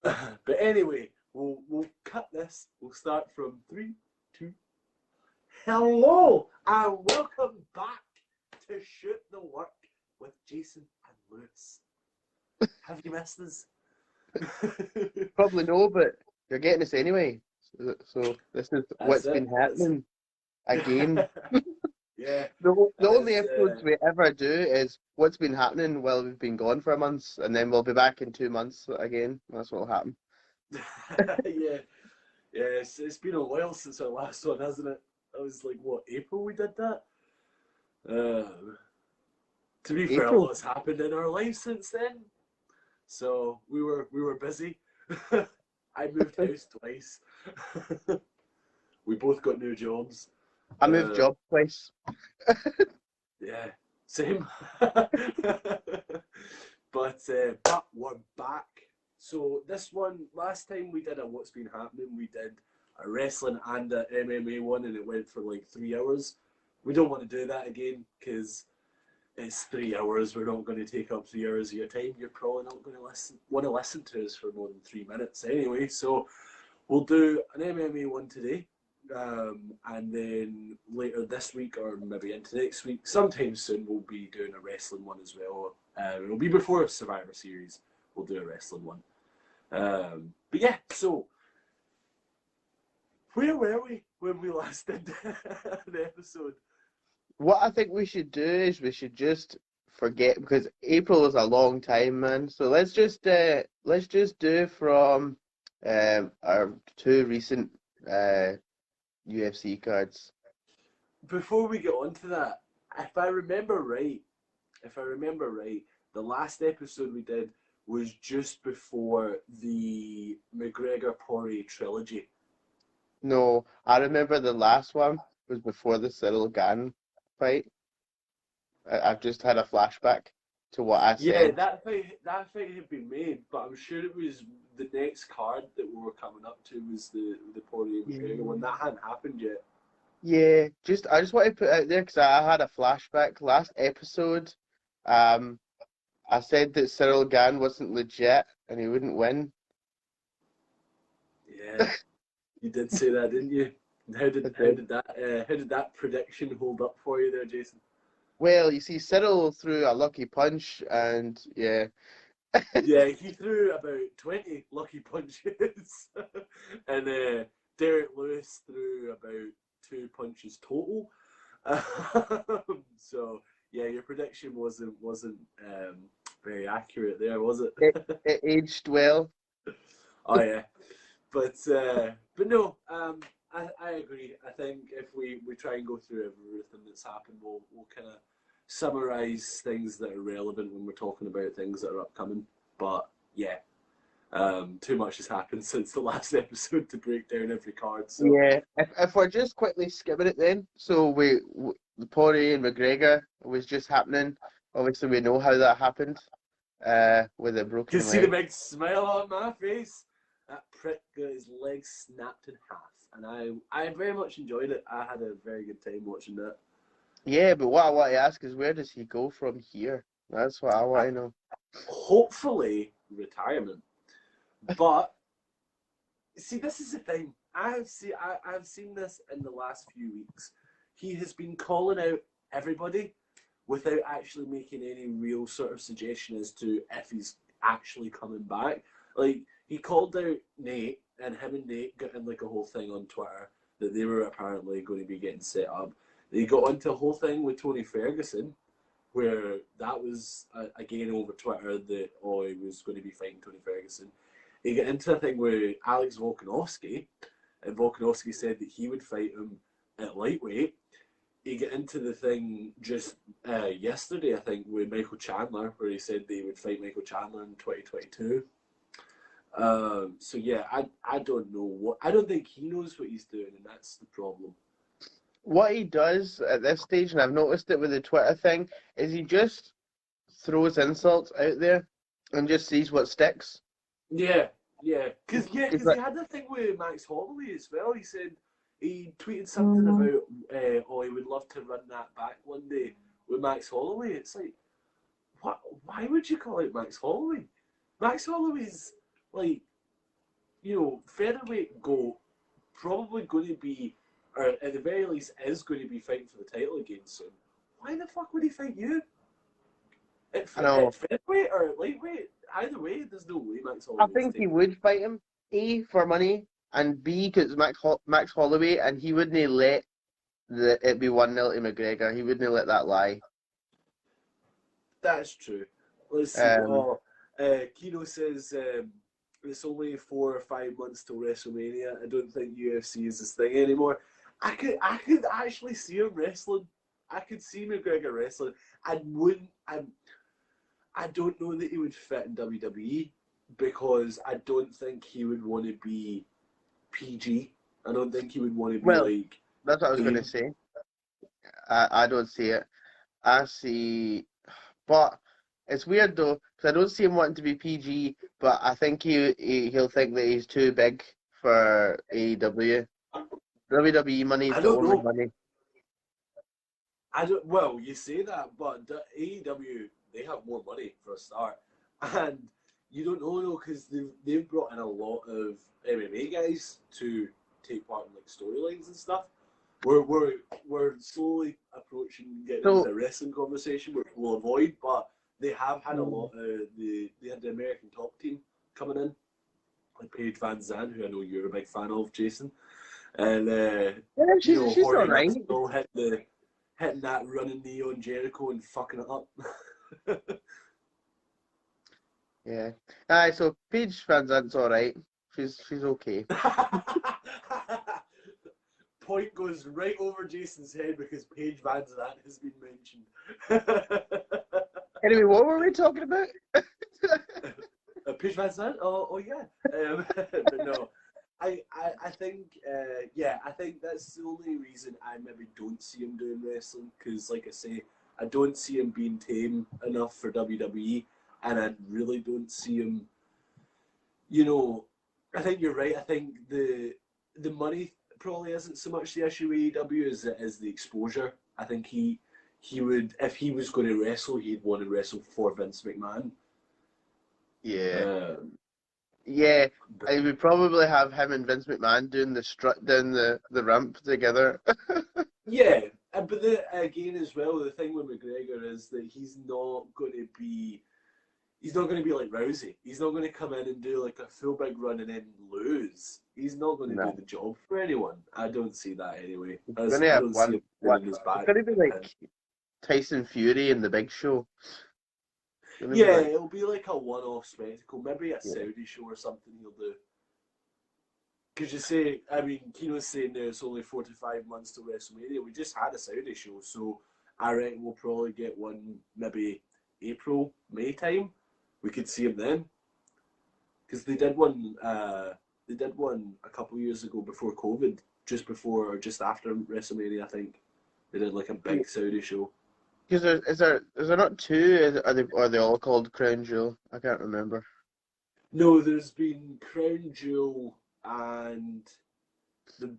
But anyway, we'll cut this. We'll start from three, two. Hello and welcome back to Shoot the Work with Jason and Lewis. Have you missed us? Probably no, but you're getting us anyway. So this is That's what's it. been happening again. Yeah, The and only it's episodes we ever do is what's been happening while we've been gone for a month, and then we'll be back in 2 months again. That's what'll happen. yeah, yeah. It's been a while since our last one, hasn't it? That was like what, April we did that. Uh, to be fair, a April. lot's happened in our lives since then. So we were busy. I moved house twice. We both got new jobs. I moved Uh, job twice. yeah, same. But we're back. So this one, last time we did a what's been happening, we did a wrestling and a MMA one, and it went for like 3 hours. We don't want to do that again because it's 3 hours. We're not going to take up 3 hours of your time. You're probably not going to want to listen to us for more than 3 minutes anyway. So we'll do an MMA one today, and then later this week or maybe into next week, sometime soon, we'll be doing a wrestling one as well. It'll be before Survivor Series. We'll do a wrestling one. But yeah, so where were we when we last did the episode? What I think we should do is we should just forget because April is a long time, man. So let's just do from our two recent UFC cards. Before we get on to that, if I remember right, the last episode we did was just before the McGregor Poirier trilogy. No, I remember the last one was before the Cyril Gann fight. I've just had a flashback to what I Yeah, said. that fight had been made, but I'm sure it was the next card that we were coming up to was the Poirier McGregor one. Yeah. That hadn't happened yet. Yeah, I just want to put out there because I had a flashback last episode. Um, I said that Cyril Gann wasn't legit and he wouldn't win. Yeah, you did say that, didn't you? And How I did how did. did that how did that prediction hold up for you there, Jason? Well, you see, Cyril threw a lucky punch, and yeah, Yeah, he threw about 20 lucky punches, and Derek Lewis threw about 2 punches total. So yeah, your prediction wasn't very accurate there, was it? it it aged well. Oh yeah, but no, I agree. I think if we try and go through everything that's happened, we'll kind of summarize things that are relevant when we're talking about things that are upcoming. But yeah, too much has happened since the last episode to break down every card. So Yeah, if we're just quickly skimming it then, so the Poirier and McGregor was just happening. Obviously, we know how that happened, with a you broken see the leg. big smile on my face. That prick got his legs snapped in half, and I very much enjoyed it. I had a very good time watching that. Yeah, but what I want to ask is where does he go from here? That's what I want to know. Hopefully retirement, but see, this is the thing. I've seen this in the last few weeks. He has been calling out everybody without actually making any real sort of suggestion as to if he's actually coming back. Like he called out Nate, and him and Nate got in like a whole thing on Twitter that they were apparently going to be getting set up. They got into a whole thing with Tony Ferguson, where that was again over Twitter that he was going to be fighting Tony Ferguson. He got into a thing with Alex Volkanovski, and Volkanovski said that he would fight him at lightweight. He got into the thing just yesterday, I think, with Michael Chandler, where he said they would fight Michael Chandler in 2022. So yeah, I don't know what I don't think he knows what he's doing, and that's the problem. What he does at this stage, and I've noticed it with the Twitter thing, is he just throws insults out there and just sees what sticks. Yeah, yeah, It's because he like, had the thing with Max Holloway as well. He said he tweeted something about he would love to run that back one day with Max Holloway. It's like, what? Why would you call it Max Holloway? Max Holloway's like featherweight GOAT probably going to be, or at the very least, is going to be fighting for the title again soon. Why the fuck would he fight you? I At know. featherweight or at lightweight? Either way, there's no way Max I Holloway's think he taking. would fight him. A, for money, and B, because Max Holloway, and he wouldn't let it be 1-0 to McGregor. He wouldn't let that lie. That's true. Let's see. Um, Kino says it's only 4 or 5 months till WrestleMania. I don't think UFC is this thing anymore. I could actually see him wrestling. I could see McGregor wrestling. I don't know that he would fit in WWE because I don't think he would want to be PG. I don't think he would want to be well, like that's what I was going to tame. say. I don't see it. I see, but it's weird though, because I don't see him wanting to be PG, but I think he'll think that he's too big for AEW. WWE money is I the don't only know. money. I don't. Well, you say that, but the AEW, they have more money for a start, and you don't know though because they've brought in a lot of MMA guys to take part in like storylines and stuff. We're slowly approaching getting into So, a wrestling conversation, which we'll avoid. But they have had a mm, lot of they had the American top team coming in, like Paige Van Zandt, who I know you're a big fan of, Jason, and yeah, she's all Jorge right. Masvidal hitting that running knee on Jericho and fucking it up. Yeah. Aye, so Paige Van Zandt's all right. She's okay. Point goes right over Jason's head because Paige Van Zandt has been mentioned. Anyway, what were we talking about? Paige Van Zandt? Oh yeah. But no, I think, I think that's the only reason I maybe don't see him doing wrestling because, like I say, I don't see him being tame enough for WWE, and I really don't see him. I think you're right. I think the money probably isn't so much the issue with AEW as it is the exposure. I think he would, if he was going to wrestle, he'd want to wrestle for Vince McMahon. Yeah. Um, Yeah. but I would probably have him and Vince McMahon doing the strut down the ramp together. yeah, but again as well, the thing with McGregor is that he's not going to be like Rousey. He's not going to come in and do like a full big run and then lose. He's not going to do No. the job for anyone. I don't see that anyway. It's As gonna I have don't see him one. winning his It's back. gonna be like Tyson Fury in the Big Show. It's gonna be Yeah, like, it'll be like a one-off spectacle, maybe a yeah. Saudi show or something he'll do. Because you say, I mean, Kino's saying there it's only 4 to 5 months to WrestleMania. We just had a Saudi show, so I reckon we'll probably get one maybe April, May time. We could see him then. Because they did one. They did one a couple of years ago before COVID, just before or just after WrestleMania. I think they did like a big Saudi show. Because is there not two? Are they all called Crown Jewel? I can't remember. No, there's been Crown Jewel and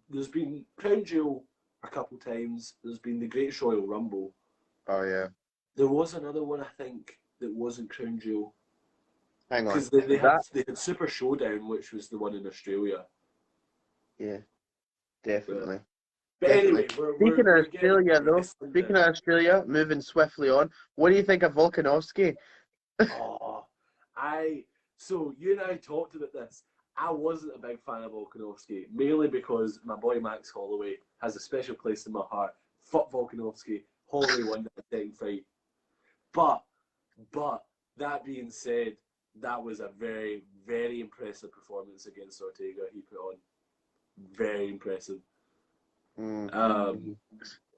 there's been Crown Jewel a couple times. There's been the Great Royal Rumble. Oh yeah. There was another one I think that wasn't Crown Jewel Hang on. because they had That they had Super Showdown, which was the one in Australia. yeah, But, definitely. but Definitely. anyway, we're Speaking we're, of we're getting Australia, though, wrestling speaking now. of Australia, moving swiftly on, what do you think of Volkanovski? Oh, so you and I talked about this. I wasn't a big fan of Volkanovski, mainly because my boy Max Holloway has a special place in my heart. Fuck Volkanovski. Holloway won that second fight. But, but, that being said, that was a very, very impressive performance against Ortega he put on. Very impressive. Mm. Um,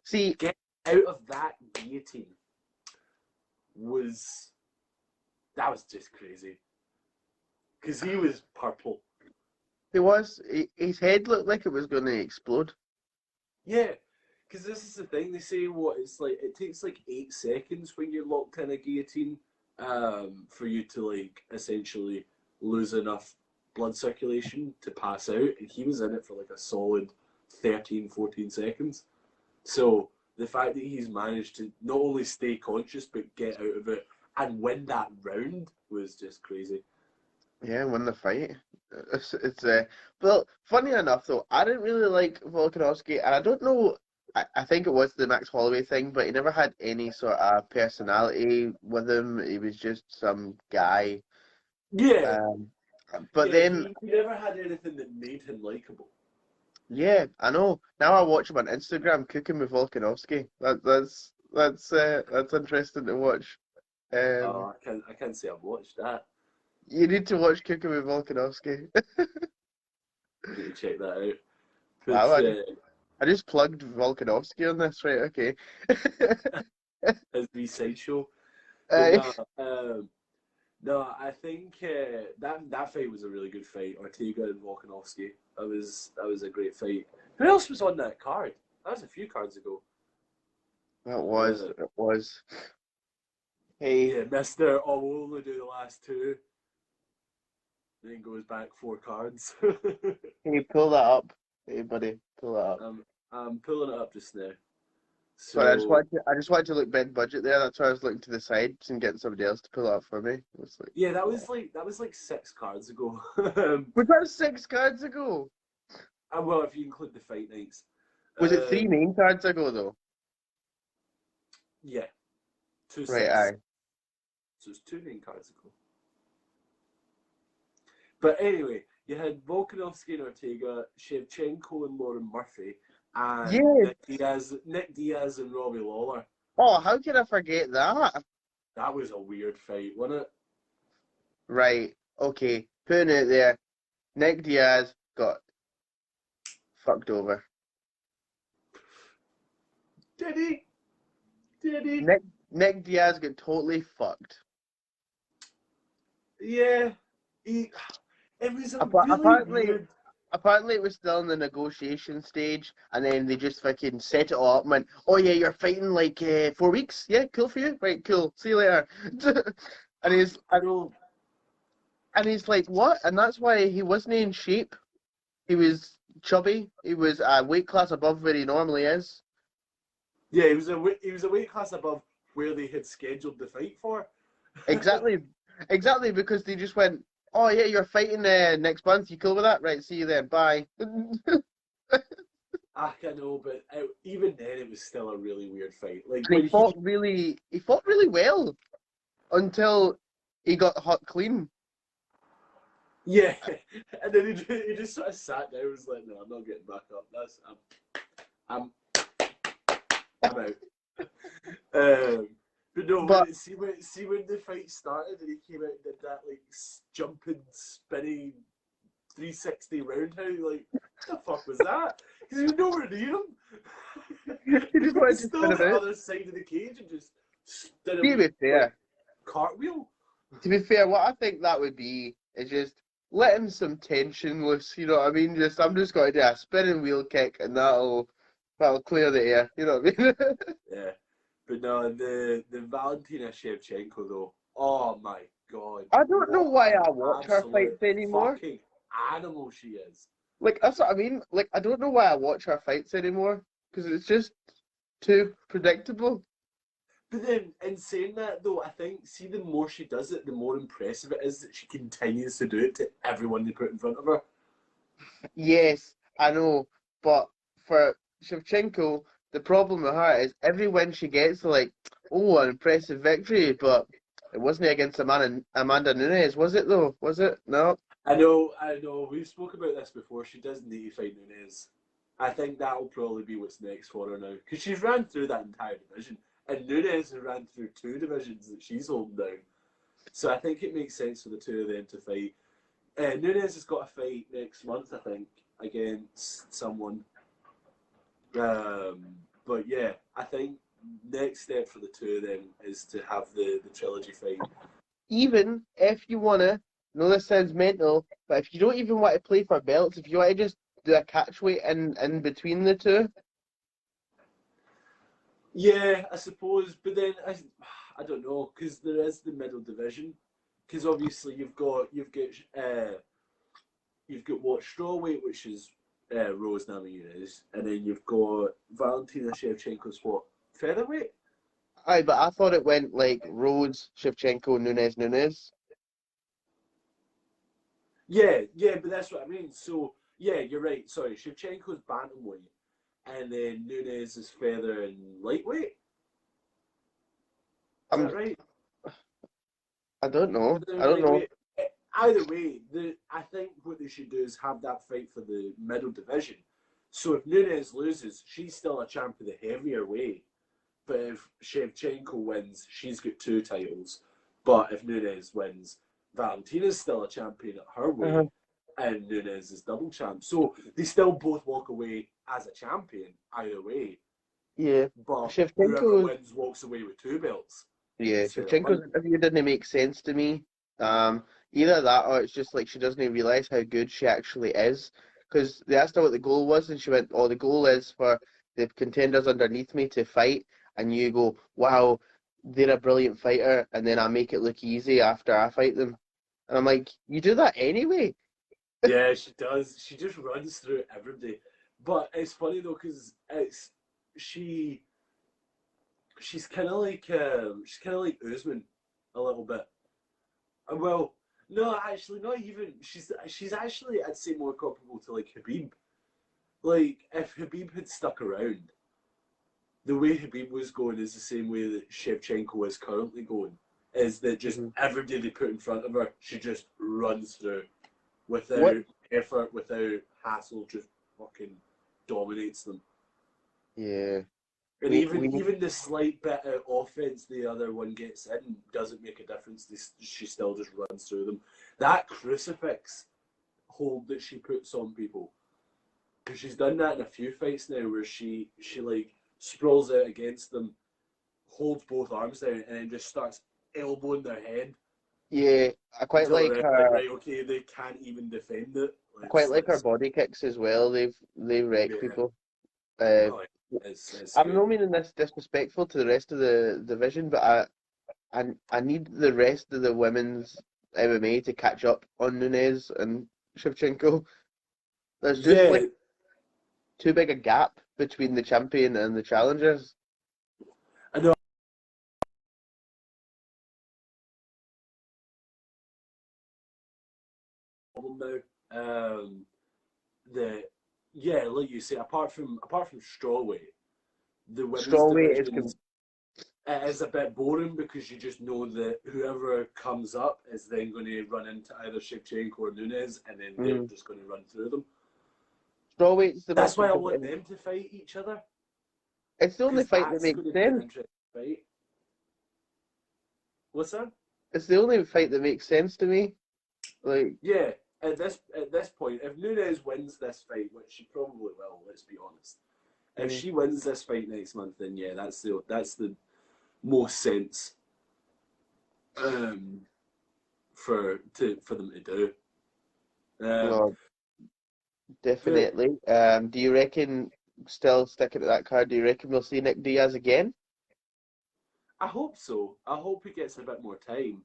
See, Getting out of that guillotine was, that was just crazy. Because he was purple. his head looked like it was going to explode. Yeah, because this is the thing. They say what it's like. It takes like 8 seconds when you're locked in a guillotine, for you to like essentially lose enough blood circulation to pass out. And he was in it for like a solid 13, 14 seconds. So the fact that he's managed to not only stay conscious but get out of it and win that round was just crazy. Yeah, won the fight. It's well, funny enough though, I didn't really like Volkanovski, and I don't know. I think it was the Max Holloway thing, but he never had any sort of personality with him. He was just some guy. Yeah, Um, but yeah. then, He never had anything that made him likable. yeah, I know. Now I watch him on Instagram cooking with Volkanovski. That's interesting to watch. Um, I can't say I've watched that. you need to watch Cooking with Volkanovski. I need to check that out. Wow, But I just plugged Volkanovski on this, right? Okay. as the sideshow. But Uh, no, no, I think that fight was a really good fight. Ortega and Volkanovski. That was a great fight. Who else was on that card? That was a few cards ago. it was. Hey, Yeah, Mister. Oh, we'll only do the last two. Then goes back four cards. hey, pull that up. Hey, buddy, pull that up. I'm pulling it up just now. Sorry, So I just wanted to look big budget there. That's why I was looking to the sides and getting somebody else to pull it up for me. It's like, yeah, wow. that was like six cards ago. Was that 6 cards ago? Well, if you include the fight nights. Was it three Um, main cards ago though? yeah, two Right, sets. aye. So it's two main cards ago. But anyway, you had Volkanovski and Ortega, Shevchenko and Lauren Murphy, and Yeah. Nick Diaz and Robbie Lawler. Oh, how can I forget that? That was a weird fight, wasn't it? Right. Okay. Putting it there. Nick Diaz got fucked over. Did he? Did he? Nick Diaz got totally fucked. Yeah. He, it was a really Apparently, weird. apparently it was still in the negotiation stage, and then they just fucking set it all up and went, "Oh yeah, you're fighting like 4 weeks. Yeah, cool for you. Right, cool. See you later." and he's I know. and he's like, "What?" And that's why he wasn't in shape. He was chubby. He was a weight class above where he normally is. Yeah, he was a weight class above where they had scheduled the fight for. Exactly, exactly, because they just went, "Oh yeah, you're fighting next month. You cool with that? Right, see you then. Bye." I know, but even then, it was still a really weird fight. Like And when he, he fought really well until he got hot clean. yeah, and then he just sort of sat down and was like, "No, I'm not getting back up. I'm I'm out." But no, But see when the fight started and he came out and did that like jumping, spinning 360 roundhouse, like what the fuck was that? Because he was nowhere near him. he He just wanted was to still spin on the about. other side of the cage and just did a To be wee like fair, cartwheel. what I think that would be is just letting some tension loose. You know what I mean? Just I'm just going to do a spinning wheel kick and that'll clear the air. You know what I mean? Yeah, but no, the Valentina Shevchenko though. Oh my god, I don't know what why an I watch her absolute fights anymore. fucking animal she is. Like that's what I mean. Like I don't know why I watch her fights anymore because it's just too predictable. But then, in saying that though, I think see the more she does it, the more impressive it is that she continues to do it to everyone they put in front of her. Yes, I know, but for Shevchenko, the problem with her is every win she gets, like, oh, an impressive victory, but it wasn't against Amanda Nunes, was it though? Was it? No. I know. We've spoke about this before. She does need to fight Nunes. I think that will probably be what's next for her now because she's ran through that entire division, and Nunes has ran through two divisions that she's holding down. So I think it makes sense for the two of them to fight. Nunes has got a fight next month, I think, against someone. But yeah, I think next step for the two of them is to have the trilogy fight. Even if you wanna, I know this sounds mental, but if you don't even want to play for belts, if you want to just do a catch weight in between the two, Yeah, I suppose, but then I don't know because there is the middle division. Because obviously you've got what strawweight, which is Rose Namajunas, and then you've got Valentina Shevchenko's what featherweight. aye, but I thought it went like Rhodes, Shevchenko, Nunes, Nunes. Yeah, but that's what I mean. So yeah, you're right. Sorry, Shevchenko's bantamweight, and then Nunes is feather and lightweight. Is I'm that right? I don't know. Feather I and don't know. lightweight. Either way, I think what they should do is have that fight for the middle division. So if Nunes loses, she's still a champ of the heavier weight. But if Shevchenko wins, she's got two titles. But if Nunes wins, Valentina's still a champion at her Uh, weight, and Nunes is double champ. So they still both walk away as a champion, either way. yeah, But whoever Shevchenko's wins walks away with two belts yeah, instead of Shevchenko's one. interview didn't make sense to me. Either that or it's just like she doesn't realize how good she actually is. Because they asked her what the goal was, and she went, "Oh, the goal is for the contenders underneath me to fight." And you go, "Wow, they're a brilliant fighter," and then I make it look easy after I fight them. And I'm like, "You do that anyway." Yeah, she does. She just runs through everybody. But it's funny though, because she she's kind of like Usman a little bit. Well, no, actually, not even. She's actually I'd say more comparable to like Habib. Like if Habib had stuck around, the way Habib was going is the same way that Shevchenko is currently going. Is that just hmm every day they put in front of her, she just runs through What? without effort, without hassle, just fucking dominates them. Yeah, And we even the slight bit of offense the other one gets in doesn't make a difference. She still just runs through them. That crucifix hold that she puts on people, because she's done that in a few fights now, where she like sprawls out against them, holds both arms down, and then just starts elbowing their head yeah, I quite until like they're like, her. right, okay, they can't even defend it. I Like, quite like her it's body kicks as well. They wreck yeah, people. Uh, no, it's I'm good. not meaning this disrespectful to the rest of the division, but I need the rest of the women's MMA to catch up on Nunes and Shevchenko. There's just Yeah, like too big a gap between the champion and the challengers. I know. Problem now. The yeah, like you say, apart from strawweight, the women's Strawweight is divisions it is a bit boring because you just know that whoever comes up is then going to run into either Shevchenko or Nunes, and then they're mm, just going to run through them. strawweight's the That's most why I want competitive. them to fight each other, It's the only because fight that that's makes going to be an sense. interesting fight. What's that? It's the only fight that makes sense to me. Like, Yeah, at this point, if Nunes wins this fight, which she probably will, let's be honest. If mm, she wins this fight next month, then yeah, that's the most sense um, for them to do. Um, no, but definitely. Do you reckon still sticking to that card? Do you reckon we'll see Nick Diaz again? I hope so. I hope he gets a bit more time.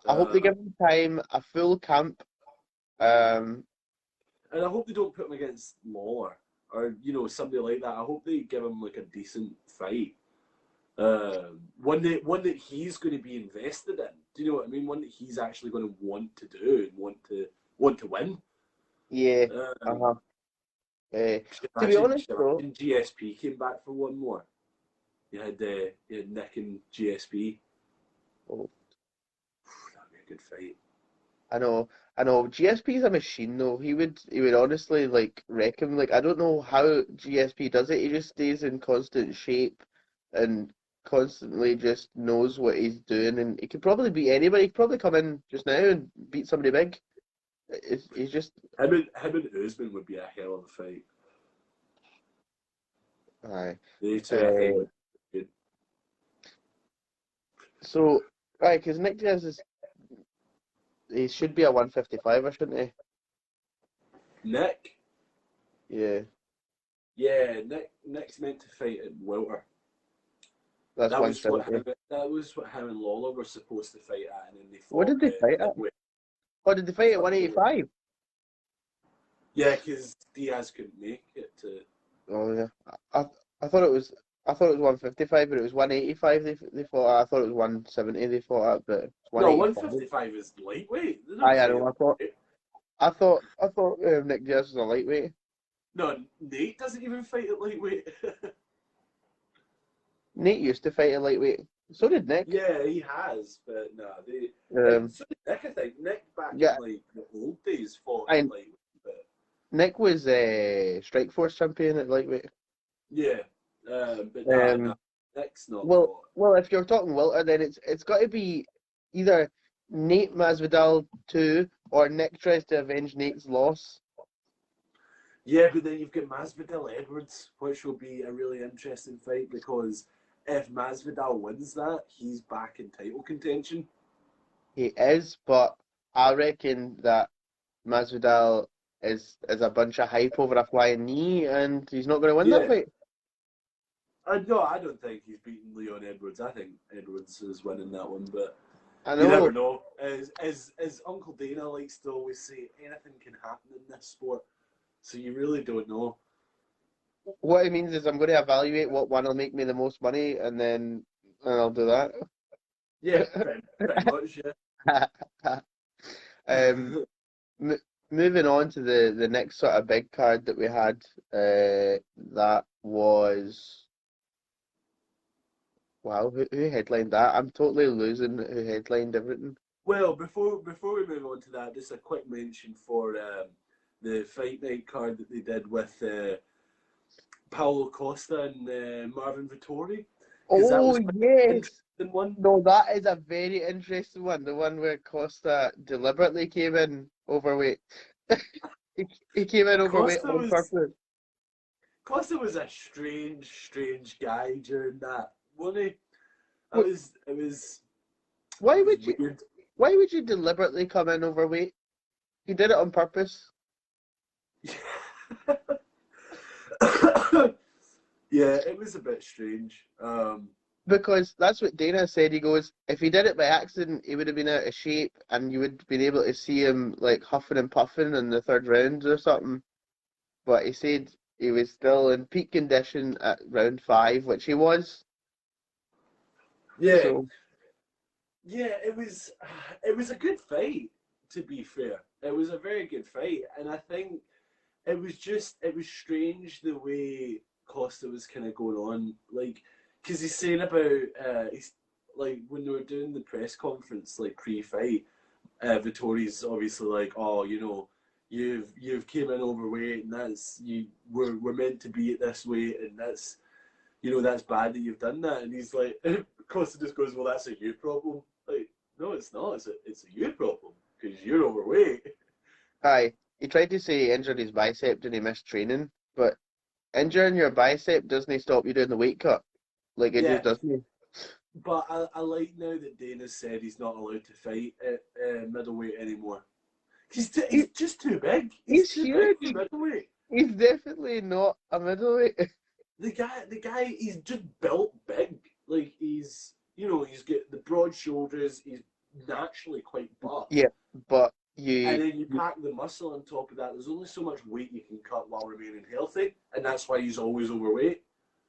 I hope they Uh, give him time, a full camp. Um, and I hope they don't put him against Lawler or somebody like that. I hope they give him like a decent fight. One that he's going to be invested in. Do you know what I mean? One that he's actually going to want to do and want to win. yeah. Uh-huh. Um, To be imagine, honest, though, GSP came back for one more. You had Nick and GSP. oh, That'd be a good fight. I I know. GSP's a machine, though. He would honestly like wreck him. Like I don't know how GSP does it. He just stays in constant shape and constantly just knows what he's doing, and he could probably beat anybody. He could probably come in just now and beat somebody big. He's just, Him and Usman would be a hell of a fight. aye. They two, I think, Uh, would be good. so, right, because Nick Diaz he should be a 155, shouldn't he? Nick, Yeah, yeah, Nick's meant to fight at welter. that's That was what 170. him and Lawler were supposed to fight at, and then they What fought did they fight at? midway. Oh, did they fight at 185? Yeah, because Diaz couldn't make it to. Oh yeah, I I thought it was I thought it was 155, but it was 185. They fought at. I thought it was 170 they fought at, but it's No, 185. 155 is lightweight. They're not I know. fighting I thought lightweight. I thought Nick Diaz was a lightweight. No, Nate doesn't even fight at lightweight. Nate used to fight a lightweight. So did Nick. Yeah, he has, but no, and Um, so did Nick. I think Nick back in yeah, like the old days fought at I lightweight, but Nick was a Strikeforce champion at lightweight. yeah, but nah, Um, Nick's not well, fought. well, if you're talking welter, then it's got to be either Nate Masvidal 2 or Nick tries to avenge Nate's loss. Yeah, but then you've got Masvidal Edwards, which will be a really interesting fight because if Masvidal wins that, he's back in title contention. He is, but I reckon that Masvidal is a bunch of hype over a flying knee, and he's not going to win that Yeah, fight. no, I don't think he's beaten Leon Edwards. I think Edwards is winning that one, but I you never know. know. As Uncle Dana likes to always say, anything can happen in this sport, so you really don't know. What it means is I'm going to evaluate what one will make me the most money, and I'll do that. Yeah, pretty much, um, yeah. m moving on to the next sort of big card that we had, that was wow, who headlined that? I'm totally losing who headlined everything. Well, before we move on to that, just a quick mention for the fight night card that they did with Paulo Costa and Marvin Vittori, because that Oh was quite an yes. interesting one. No, that is a very interesting one. The one where Costa deliberately came in overweight. He came in overweight Costa on was purpose. Costa was a strange guy during that, wasn't he? Wh- Why It was would you weird. why would you deliberately come in overweight? He did it on purpose. Yeah, it was a bit strange. Because that's what Dana said. He goes, if he did it by accident, he would have been out of shape and you would have been able to see him like huffing and puffing in the third round or something. But he said he was still in peak condition at round 5, which he was. Yeah, So yeah, it was a good fight. To be fair, it was a very good fight, and I think it was strange the way Costa was kind of going on, like because he's saying about he's like when they were doing the press conference like pre-fight, Vittori's obviously like, oh, you've came in overweight, and that's we're meant to be at this weight, and that's bad that you've done that, and he's like, Costa just goes, well, that's a you problem. Like, no, it's not. It's a you problem because you're overweight. aye, he tried to say he injured his bicep and he missed training, but injuring your bicep doesn't stop you doing the weight cut. Like it just Yeah, doesn't. but I like now that Dana said he's not allowed to fight at middleweight anymore. He's He, just too big. He's he's too big for huge. middleweight. He's definitely not a middleweight. The guy, he's just built big. Like he's got the broad shoulders. He's naturally quite buff. Yeah, but And then you pack the muscle on top of that. There's only so much weight you can cut while remaining healthy, and that's why he's always overweight.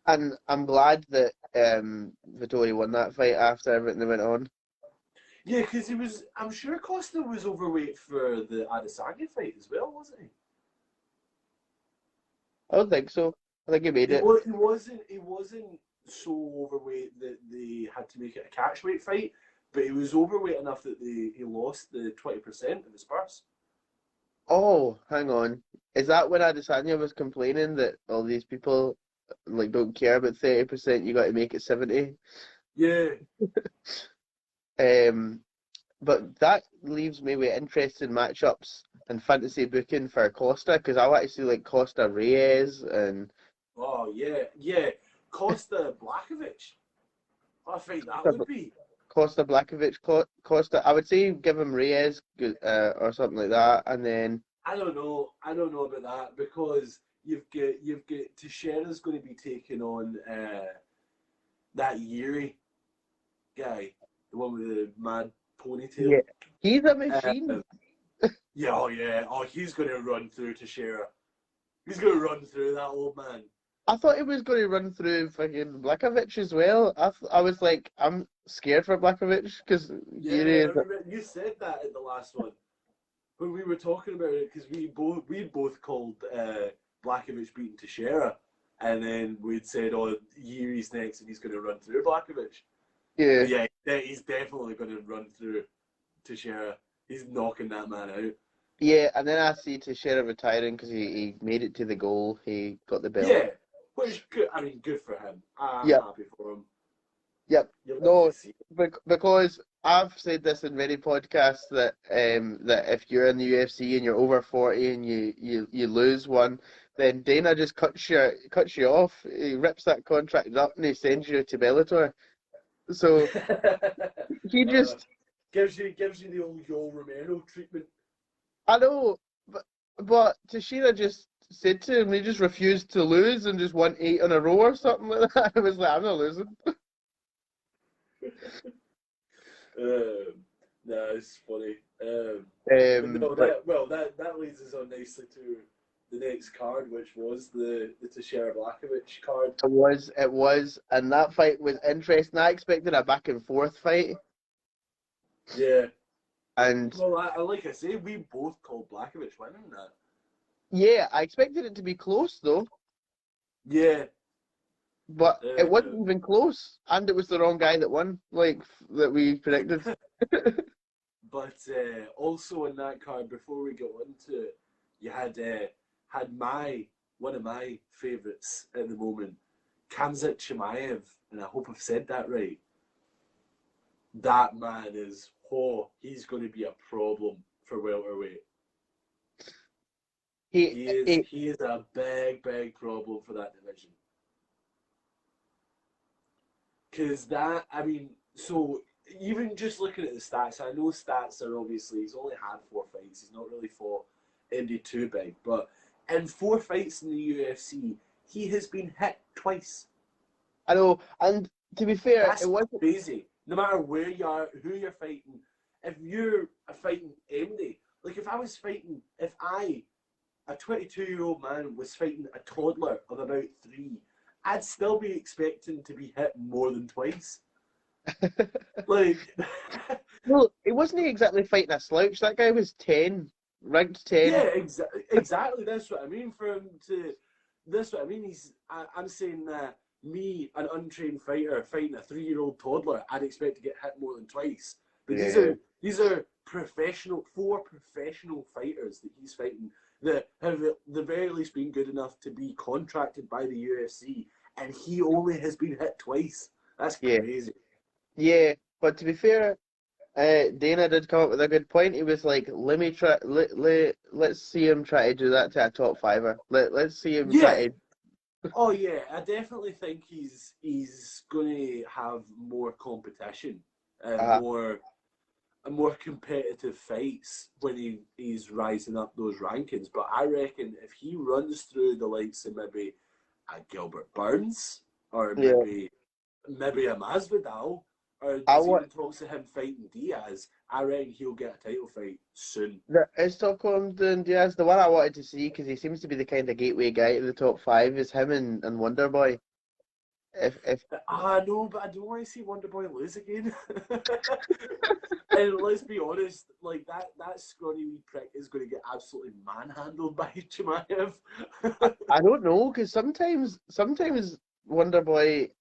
and I'm glad that Vittori won that fight after everything that went on. Yeah, because he was. I'm sure Costa was overweight for the Adesanya fight as well, wasn't he? I don't think so. I think he made He it. was. He wasn't. He wasn't so overweight that they had to make it a catchweight fight, but he was overweight enough that he lost the 20% of his purse. Oh, hang on. Is that when Adesanya was complaining that all these people like don't care about 30%, you got to make it 70? Yeah, Um, but that leaves me with interesting matchups and fantasy booking for Costa because I want to see like Costa Reyes and oh yeah. Costa Blakovic. I think that would be. Costa Blakovic, Costa. I would say give him Reyes or something like that, and then I don't know. I don't know about that because you've got Teixeira's going to be taking on that Yuri guy, the one with the mad yeah, ponytail. he's a Uh, machine. yeah, oh yeah, oh he's going to run through Teixeira. He's going to run through that old man. I thought he was going to run through fucking Blakovic as well. I was like, I'm scared for Blakovic because Yeah, Yuri I is. remember you said that in the last one. when we were talking about it, because we both called Blachowicz beating Teixeira, and then we'd said, "Oh, Yuri's next, and he's going to run through Blachowicz." Yeah. But yeah, he's definitely going to run through Teixeira. He's knocking that man out. Yeah, and then I see Teixeira retiring because he made it to the goal. He got the belt. Yeah, which good. I mean, good for him. I'm Yep, happy for him. yep. You love to No, see. because I've said this in many podcasts that if you're in the UFC and you're over 40 and you lose one, then Dana just cuts you off. He rips that contract up and he sends you to Bellator. So he uh, just, gives you the old Yoel Romero treatment. I know, but Teixeira just said to him, he just refused to lose and just won 8 in a row or something like that. I was like, I'm not losing. No, it's funny. But no, But that leads us on nicely to the next card, which was the Teixeira Blachowicz card. it was, and that fight was interesting. I expected a back and forth fight, Yeah. and Well, like I say, we both called Blachowicz winning that. yeah, I expected it to be close though, Yeah. but it wasn't Uh, even close, and it was the wrong guy that won, like that we predicted. but also in that card, before we go into it, you had one of my favourites at the moment, Kamzat Chimaev, and I hope I've said that right. That man is, he's going to be a problem for welterweight. He, he He is a big problem for that division. Because I mean, so even just looking at the stats, I know stats are obviously, he's only had 4 fights. He's not really fought Indy too big. But in 4 fights in the UFC, he has been hit twice. I know, and to be fair, it That's wasn't. crazy. No matter where you are, who you're fighting, if you're fighting Emily, like if I, a 22-year-old man, was fighting a toddler of about 3, I'd still be expecting to be hit more than twice. Like, Well, it wasn't exactly fighting a slouch. That guy was 10, ranked 10. yeah, exactly. That's what I mean. For him to, that's what I mean. I'm saying that me, an untrained fighter, fighting a 3-year-old toddler, I'd expect to get hit more than twice. But Yeah, these are four professional fighters that he's fighting that have at the very least been good enough to be contracted by the UFC, and he only has been hit twice. That's yeah, crazy. yeah. But to be fair, Dana did come up with a good point. He was like, "Let me try. Let's see him try to do that to a top fiver. Let's see him Yeah. try to." Oh yeah, I definitely think he's going to have more competition and Uh, more competitive fights when he's rising up those rankings. But I reckon if he runs through the likes of maybe a Gilbert Burns or yeah. maybe a Masvidal, or I there's want. even talks of him fighting Diaz, I reckon he'll get a title fight soon. Is Stockholm doing Diaz the one I wanted to see because he seems to be the kind of gateway guy to the top five? Is him and Wonderboy. If I know, but I don't want to see Wonderboy lose again. And let's be honest, like that scrawny wee prick is going to get absolutely manhandled by Chimaev. I don't know because sometimes Wonderboy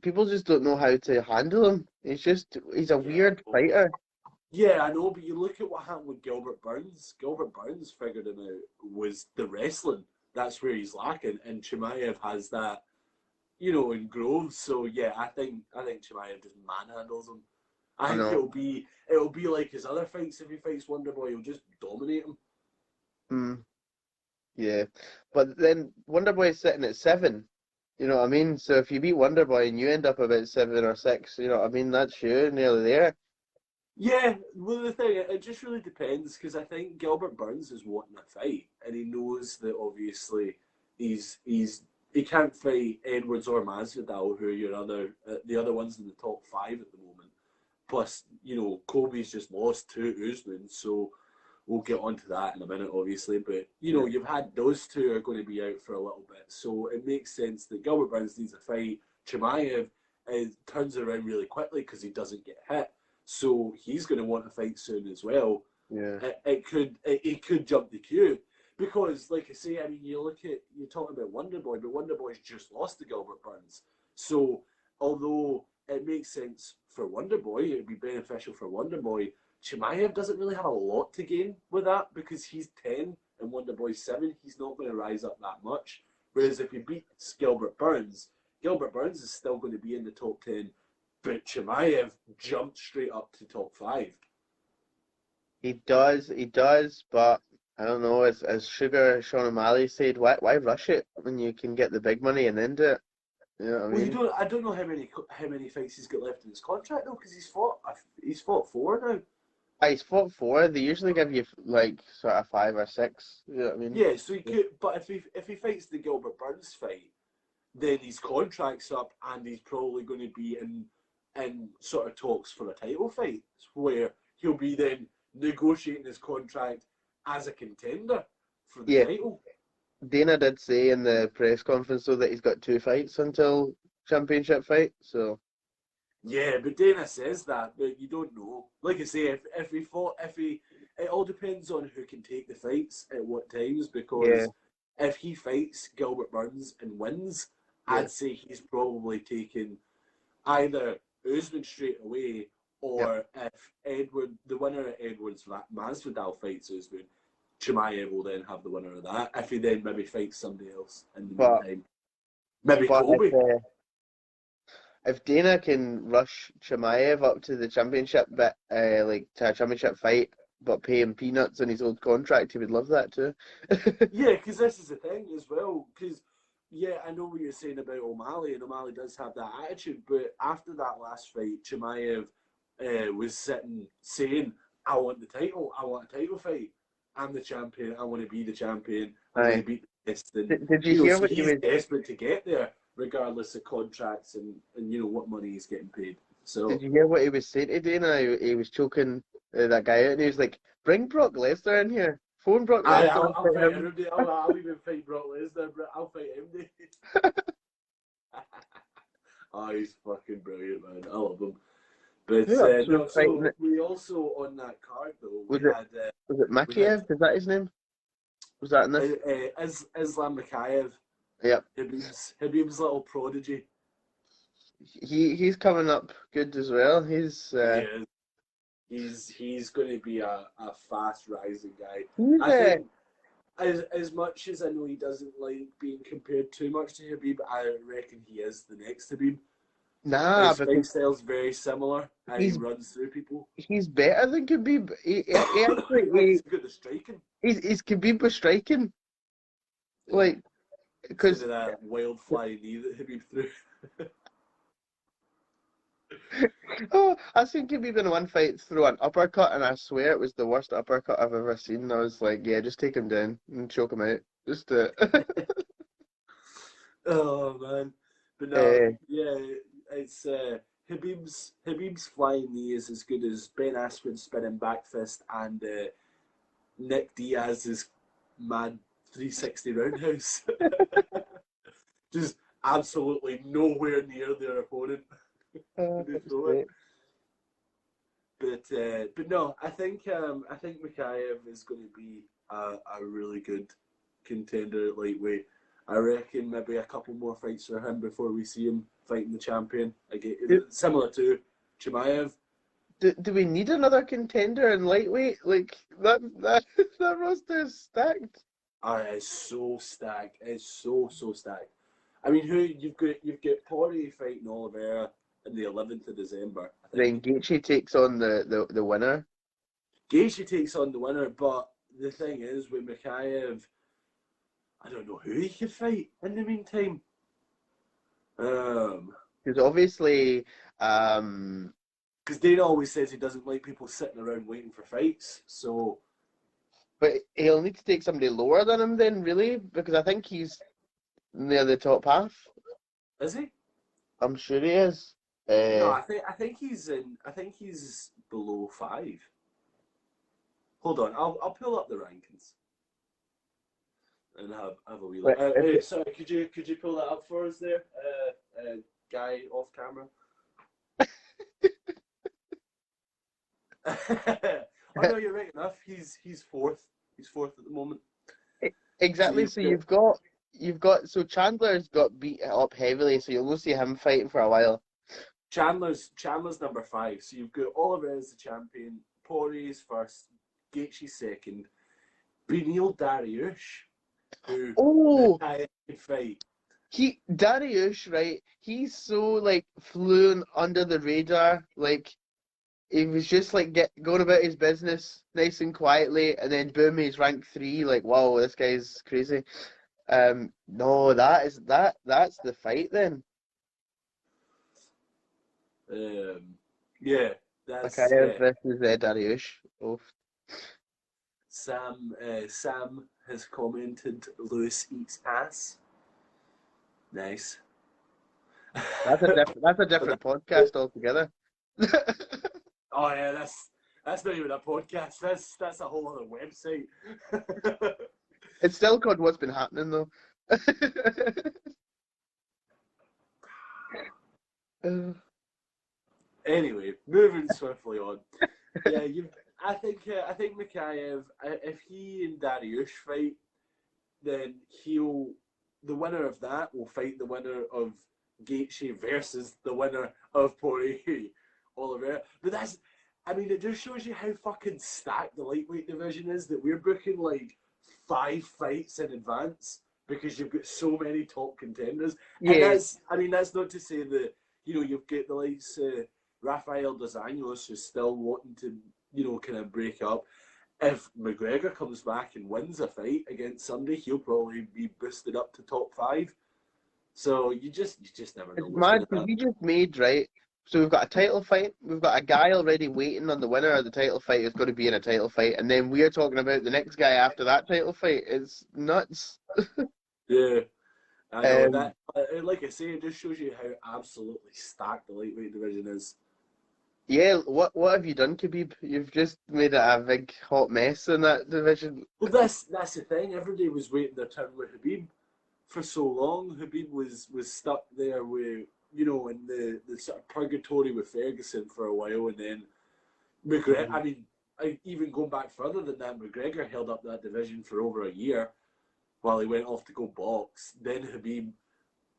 people just don't know how to handle him. He's a Yeah, weird fighter. yeah, I know, but you look at what happened with Gilbert Burns. Gilbert Burns figured him out was the wrestling. That's where he's lacking, and Chimaev has that, in Groves. So yeah, I think Chimaev just manhandles him. I I think know. it'll be like his other fights. If he fights Wonderboy, he'll just dominate him. Mm, yeah, but then Wonderboy is sitting at 7. You know what I mean? So if you beat Wonderboy and you end up about 7 or 6, you know what I mean? That's you nearly there. Yeah, well, the thing, it just really depends because I think Gilbert Burns is wanting a fight, and he knows that obviously he can't fight Edwards or Masvidal, who are the other ones in the top 5 at the moment. Plus, Kobe's just lost to Usman, so we'll get onto that in a minute, obviously. But Yeah. you've had those two are going to be out for a little bit, so it makes sense that Gilbert Burns needs a fight. Chimaev turns around really quickly because he doesn't get hit, so he's going to want a fight soon as well. Yeah. It could jump the queue. Because, like I say, I mean, you're talking about Wonderboy, but Wonderboy's just lost to Gilbert Burns. So, although it makes sense for Wonderboy, it'd be beneficial for Wonderboy, Chimaev doesn't really have a lot to gain with that because he's 10 and Wonderboy's 7. He's not going to rise up that much. Whereas if he beats Gilbert Burns is still going to be in the top 10, but Chimaev jumped straight up to top 5. He does, but I don't know, as Sugar Sean O'Malley said, why rush it when you can get the big money and end it? You know what I Well, mean? I don't know how many fights he's got left in his contract though, because he's fought 4 now. He's fought 4. They usually give you like sort of 5 or 6. You know what I mean? Yeah, so he could, but if he fights the Gilbert Burns fight, then his contract's up, and he's probably going to be in sort of talks for a title fight, where he'll be then negotiating his contract as a contender for the Yeah. title. Dana did say in the press conference though that he's got 2 fights until championship fight. So Yeah, but Dana says that, but you don't know. Like I say, it all depends on who can take the fights at what times. yeah, Because if he fights Gilbert Burns and wins, yeah, I'd say he's probably taking either Usman straight away, yeah. or if the winner of Edwards Masvidal fights Usman, Chimaev will then have the winner of that. If he then maybe fights somebody else in the But meantime, maybe but Kobe. if Dana can rush Chimaev up to the championship bit, like to a championship fight, but pay him peanuts on his old contract, he would love that too. Yeah, because this is the thing as well. Because yeah, I know what you're saying about O'Malley, and O'Malley does have that attitude. But after that last fight, Chimaev was sitting saying, "I want the title. I want a title fight. I'm the champion. I want to be the champion. I'm going Aye. to beat the best." And Did you hear so what he he's was? desperate to get there, regardless of contracts and what money he's getting paid. Did So you hear what he was saying to Dana? He was choking that guy out, and he was like, "Bring Brock Lesnar in here. Phone Brock Lesnar and I'll fight fight him." everybody. I'll even fight Brock Lesnar, but I'll fight him. Oh, he's fucking brilliant, man. I love him. But Who else was no, fighting so we also on that card though Was we it had was it we had Makiev? Is that his name? Was that in this? Islam Mikhaev, Yep. Habib's little prodigy. He's coming up good as well. He is. He's going to be a fast rising guy. He's I think as much as I know he doesn't like being compared too much to Habib, I reckon he is the next Habib. nah, His because fight style's very similar, and he he's runs through people. he's better than Khabib. He actually And he's good at striking. he's Khabib was striking Yeah. like Instead because of that wild flying knee that Habib threw. oh I seen Khabib in one fight throw an uppercut and I swear it was the worst uppercut I've ever seen. I was like, yeah, just take him down and choke him out. Just Oh man, but no, uh, yeah, it's Habib's flying knee is as good as Ben Askren's spinning back fist and Nick Diaz's mad 360 roundhouse. Just absolutely nowhere near their opponent when they that's throw it. great. But no, I think Mikhaev is going to be a really good contender at lightweight. I reckon maybe a couple more fights for him before we see him fighting the champion again, similar to Chimaev. Do we need another contender in lightweight? Like that roster is stacked. It's so stacked. It's so stacked. I mean, who you've got Poirier fighting Oliveira on the 11th of December. I think Then Gaethje takes on the winner. Gaethje takes on the winner, but the thing is with Mikhaev, I don't know who he could fight in the meantime. Because obviously, Because Dana always says he doesn't like people sitting around waiting for fights. So, but he'll need to take somebody lower than him then, really, because I think he's near the top half. is he? I'm sure he is. No, Uh, I think he's in. I think he's below 5. Hold on, I'll pull up the rankings and have a wee look. but if Sorry, could you pull that up for us there, guy off camera? Oh no, you're right enough. He's fourth. He's fourth at the moment. So Exactly. you've So got you've got so Chandler's got beat up heavily, so you'll see him fighting for a while. Chandler's number 5. So you've got Oliver as the champion, Poirier's first, Gaethje second, Beneil Dariush, who Oh, I fight. Dariush, right? He's so like flew under the radar. Like he was just like going about his business nice and quietly, and then boom, he's ranked 3. Like, wow, this guy's crazy. No, that's the fight then. Yeah, Okay, that's yeah. this is Dariush. Oh, Sam has commented, Lewis eats ass. Nice. that's a different podcast altogether. Oh yeah, that's not even a podcast. That's a whole other website. It's still called What's Been Happening though. Anyway, moving swiftly on. Yeah, I think Mikhaev, if he and Dariush fight, then the winner of that will fight the winner of Gaethje versus the winner of Poirier Oliveira. But I mean, it just shows you how fucking stacked the lightweight division is that we're booking like 5 fights in advance because you've got so many top contenders. And Yeah, I mean, that's not to say that, you've got the likes Rafael dos Anjos who's still wanting to, kind of break up. If McGregor comes back and wins a fight against somebody, he'll probably be boosted up to top 5. So you just never know it's what's going mad to because happen. we just made right. So we've got a title fight. We've got a guy already waiting on the winner of the title fight who's going to be in a title fight, and then we're talking about the next guy after that title fight. It's nuts. Yeah, I know Um, that. Like I say, it just shows you how absolutely stacked the lightweight division is. yeah. What have you done, Khabib? You've just made it a big hot mess in that division. Well, that's the thing. Everybody was waiting their turn with Habib for so long. Habib was stuck there with in the sort of purgatory with Ferguson for a while, and then McGregor. I mean, even going back further than that, McGregor held up that division for over a year while he went off to go box. Then Habib.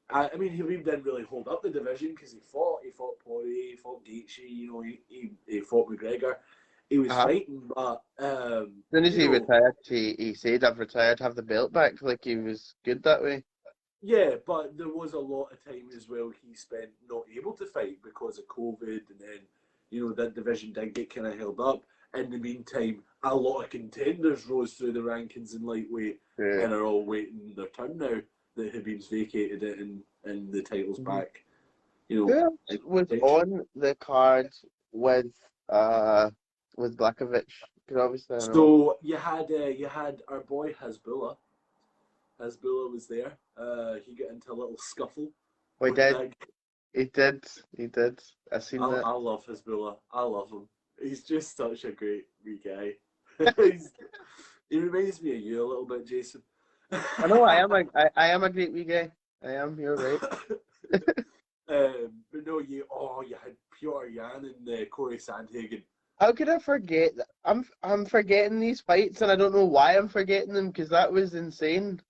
I mean, Habib didn't really hold up the division because he fought. He fought Poirier, he fought Gaethje. He fought McGregor. He was Uh-huh. fighting, but As soon as he retired, he said, "I've retired, have the belt back." Like he was good that way. yeah, but there was a lot of time as well he spent not able to fight because of COVID, and then that division did get kind of held up. In the meantime, a lot of contenders rose through the rankings in lightweight Yeah. and are all waiting their turn now that Habib's vacated it and the title's Mhm. back. Who else In was contention. on the card with uh with Blakovic? Because obviously I know. So you had our boy Hasbullah. Hasbullah was there. He got into a little scuffle We with did. that. He did. I seen that. I love Hasbullah. I love him. He's just such a great wee guy. He reminds me of you a little bit, Jason. I know I am a great wee guy. I am, you're right. But no, you had Piotr Jan and Corey Sandhagen. How could I forget that? I'm forgetting these fights and I don't know why I'm forgetting them because that was insane.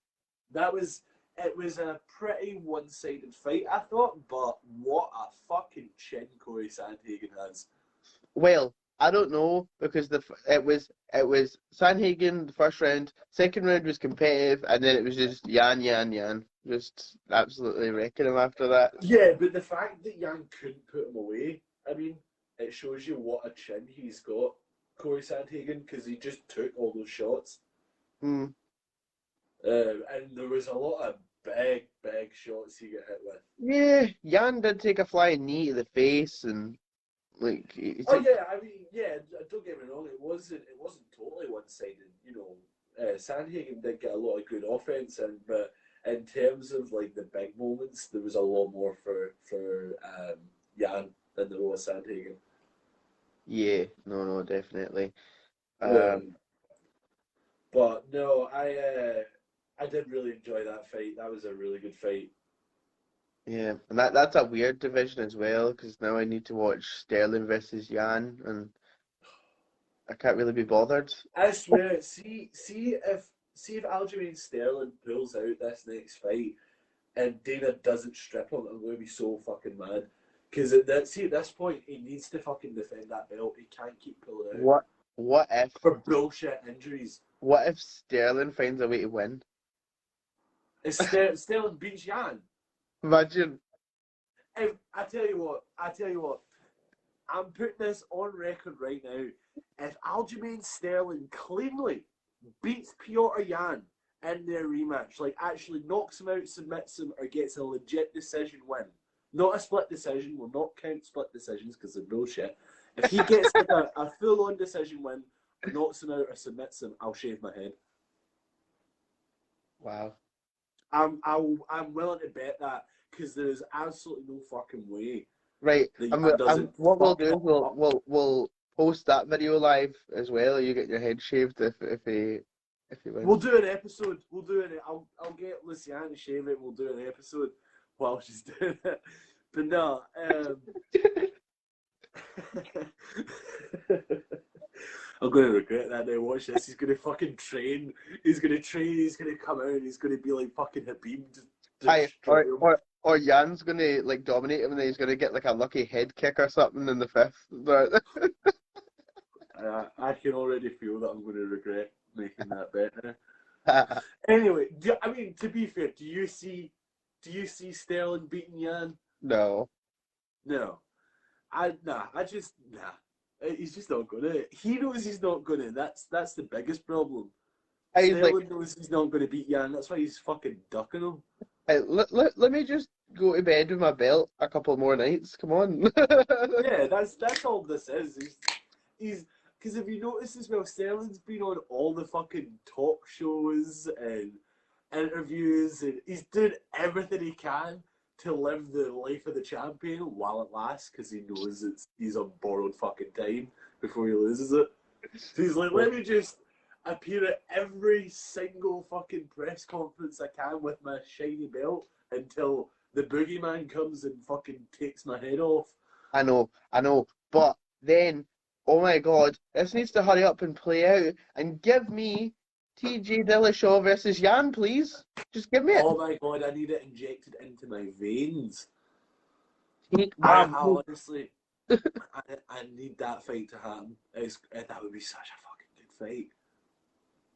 It was a pretty one-sided fight, I thought, but what a fucking chin Corey Sandhagen has. Well, I don't know because it was Sanhagen the first round, second round was competitive, and then it was just Yan, just absolutely wrecking him after that. Yeah, but the fact that Jan couldn't put him away, I mean, it shows you what a chin he's got, Corey Sandhagen, because he just took all those shots. Hmm. And there was a lot of big shots he got hit with. Yeah, Jan did take a flying knee to the face, and like he Oh took. yeah, I mean, yeah. Don't get me wrong. It wasn't totally one-sided. Sandhagen did get a lot of good offense, but in terms of like the big moments, there was a lot more for Jan than there was Sandhagen. Yeah, no, definitely. Um, Um, but no, I did really enjoy that fight. That was a really good fight. yeah, and that's a weird division as well because now I need to watch Sterling versus Jan, and I can't really be bothered. I swear, see if Aljamain Sterling pulls out this next fight and Dana doesn't strip him, I'm going to be so fucking mad. Because at this point, he needs to fucking defend that belt. He can't keep pulling out What what if for bullshit injuries. what if Sterling finds a way to win? Is Sterling beats Jan? Imagine. I tell you what, I'm putting this on record right now. If Aljamain Sterling cleanly beats Piotr Jan in their rematch, like actually knocks him out, submits him, or gets a legit decision win, not a split decision, we'll not count split decisions because they're bullshit. If he gets like a full-on decision win, knocks him out or submits him, I'll shave my head. Wow. I'm willing to bet that because there is absolutely no fucking way Right. that And, Jan doesn't what we'll fuck do is him up. we'll post that video live as well. You get your head shaved if he We'll wins. do an episode. I'll get Luciana to shave it. We'll do an episode while she's doing it. But no, I'm gonna regret that now. Watch this. He's gonna fucking train. He's gonna train. He's gonna come out. And he's gonna be like fucking Habib. Aye, Destroy him. or Jan's gonna like dominate him and then he's gonna get like a lucky head kick or something in the fifth. But I can already feel that I'm gonna regret making that bet now. Anyway, I mean, to be fair, do you see Sterling beating Jan? no. No. Nah. He's just not gonna. He knows he's not gonna. That's the biggest problem. He's like, Sterling knows he's not gonna beat Jan. That's why he's fucking ducking him. hey, let me just go to bed with my belt a couple more nights. Come on. Yeah, that's all this is. He's because if you notice as well, Sterling's been on all the fucking talk shows and interviews, and he's doing everything he can to live the life of the champion while it lasts, because he knows he's on borrowed fucking time before he loses it. So he's like, let me just appear at every single fucking press conference I can with my shiny belt until the boogeyman comes and fucking takes my head off. I know. But then, oh my God, this needs to hurry up and play out and give me TJ Dillashaw versus Jan, please. Just give me it. Oh my God, I need it injected into my veins. Take I my honestly, I need that fight to happen. That would be such a fucking good fight.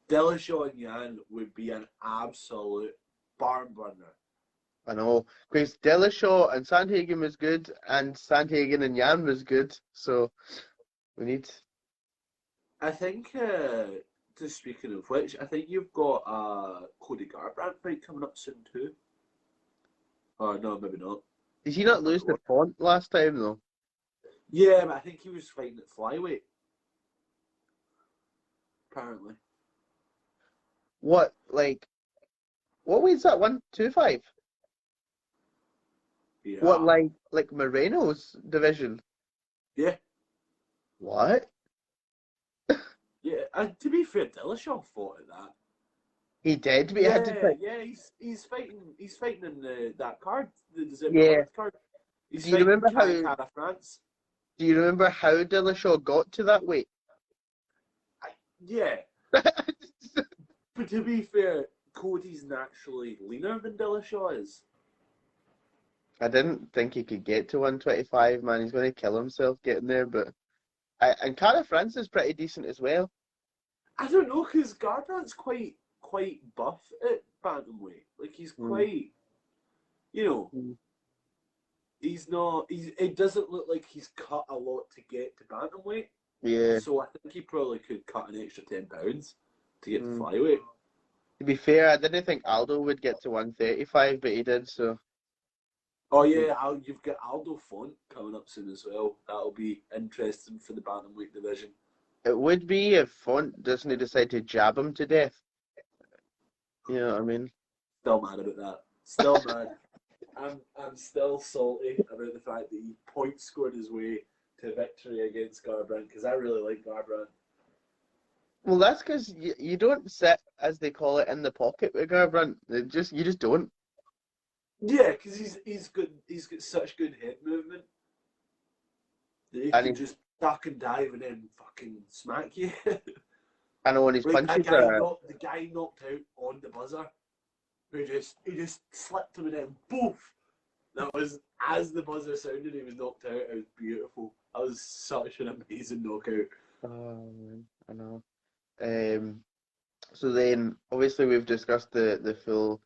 Dillashaw and Yan would be an absolute barn burner. I know, because Dillashaw and Sandhagen was good, and Sandhagen and Jan was good, so we need. I think, just speaking of which, I think you've got a Cody Garbrandt fight coming up soon too. Oh, no, maybe not. Did he not lose the font last time though? Yeah, but I think he was fighting at flyweight. Apparently. What weight's that? 125? Yeah. What, like Moreno's division? Yeah. What? Yeah, and to be fair, Dillashaw fought at that. He did, but he had to fight. Yeah, he's fighting in that card, the Yeah. card. He's Do you fighting remember how? Cara France. Do you remember how Dillashaw got to that weight? Yeah, but to be fair, Cody's naturally leaner than Dillashaw is. I didn't think he could get to 125, man. He's going to kill himself getting there, but and Cara France is pretty decent as well. I don't know, because Garbrandt's quite buff at bantamweight. Like he's quite, he's not. It doesn't look like he's cut a lot to get to bantamweight. Yeah. So I think he probably could cut an extra 10 pounds to get to flyweight. To be fair, I didn't think Aldo would get to 135, but he did, so. Oh yeah, you've got Aldo Font coming up soon as well. That'll be interesting for the bantamweight division. It would be if Font doesn't decide to jab him to death. You know what I mean? Still mad about that. Still mad. I'm still salty about the fact that he point scored his way to victory against Garbrandt, because I really like Garbrandt. Well, that's because you don't sit, as they call it, in the pocket with Garbrandt. You just don't. Yeah, because he's good. He's got such good head movement that he can just duck and dive and then fucking smack you. I know when his Like punches are. the guy knocked out on the buzzer. He just slipped him and then poof. That was as the buzzer sounded. He was knocked out. It was beautiful. That was such an amazing knockout. Oh man, I know. So then, obviously, we've discussed the full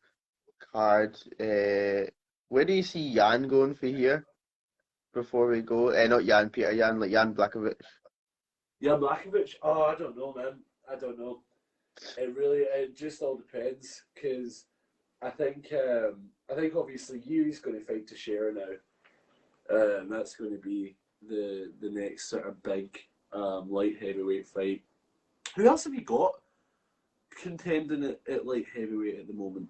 card. Where do you see Jan going for here? Before we go, not Jan Peter, Jan like Jan Blakovic. Yeah, Blakovic. Oh, I don't know, man. I don't know. It just all depends because I think obviously he's going to fight Teixeira now. That's going to be the next sort of big light heavyweight fight. Who else have you got contending at light heavyweight at the moment?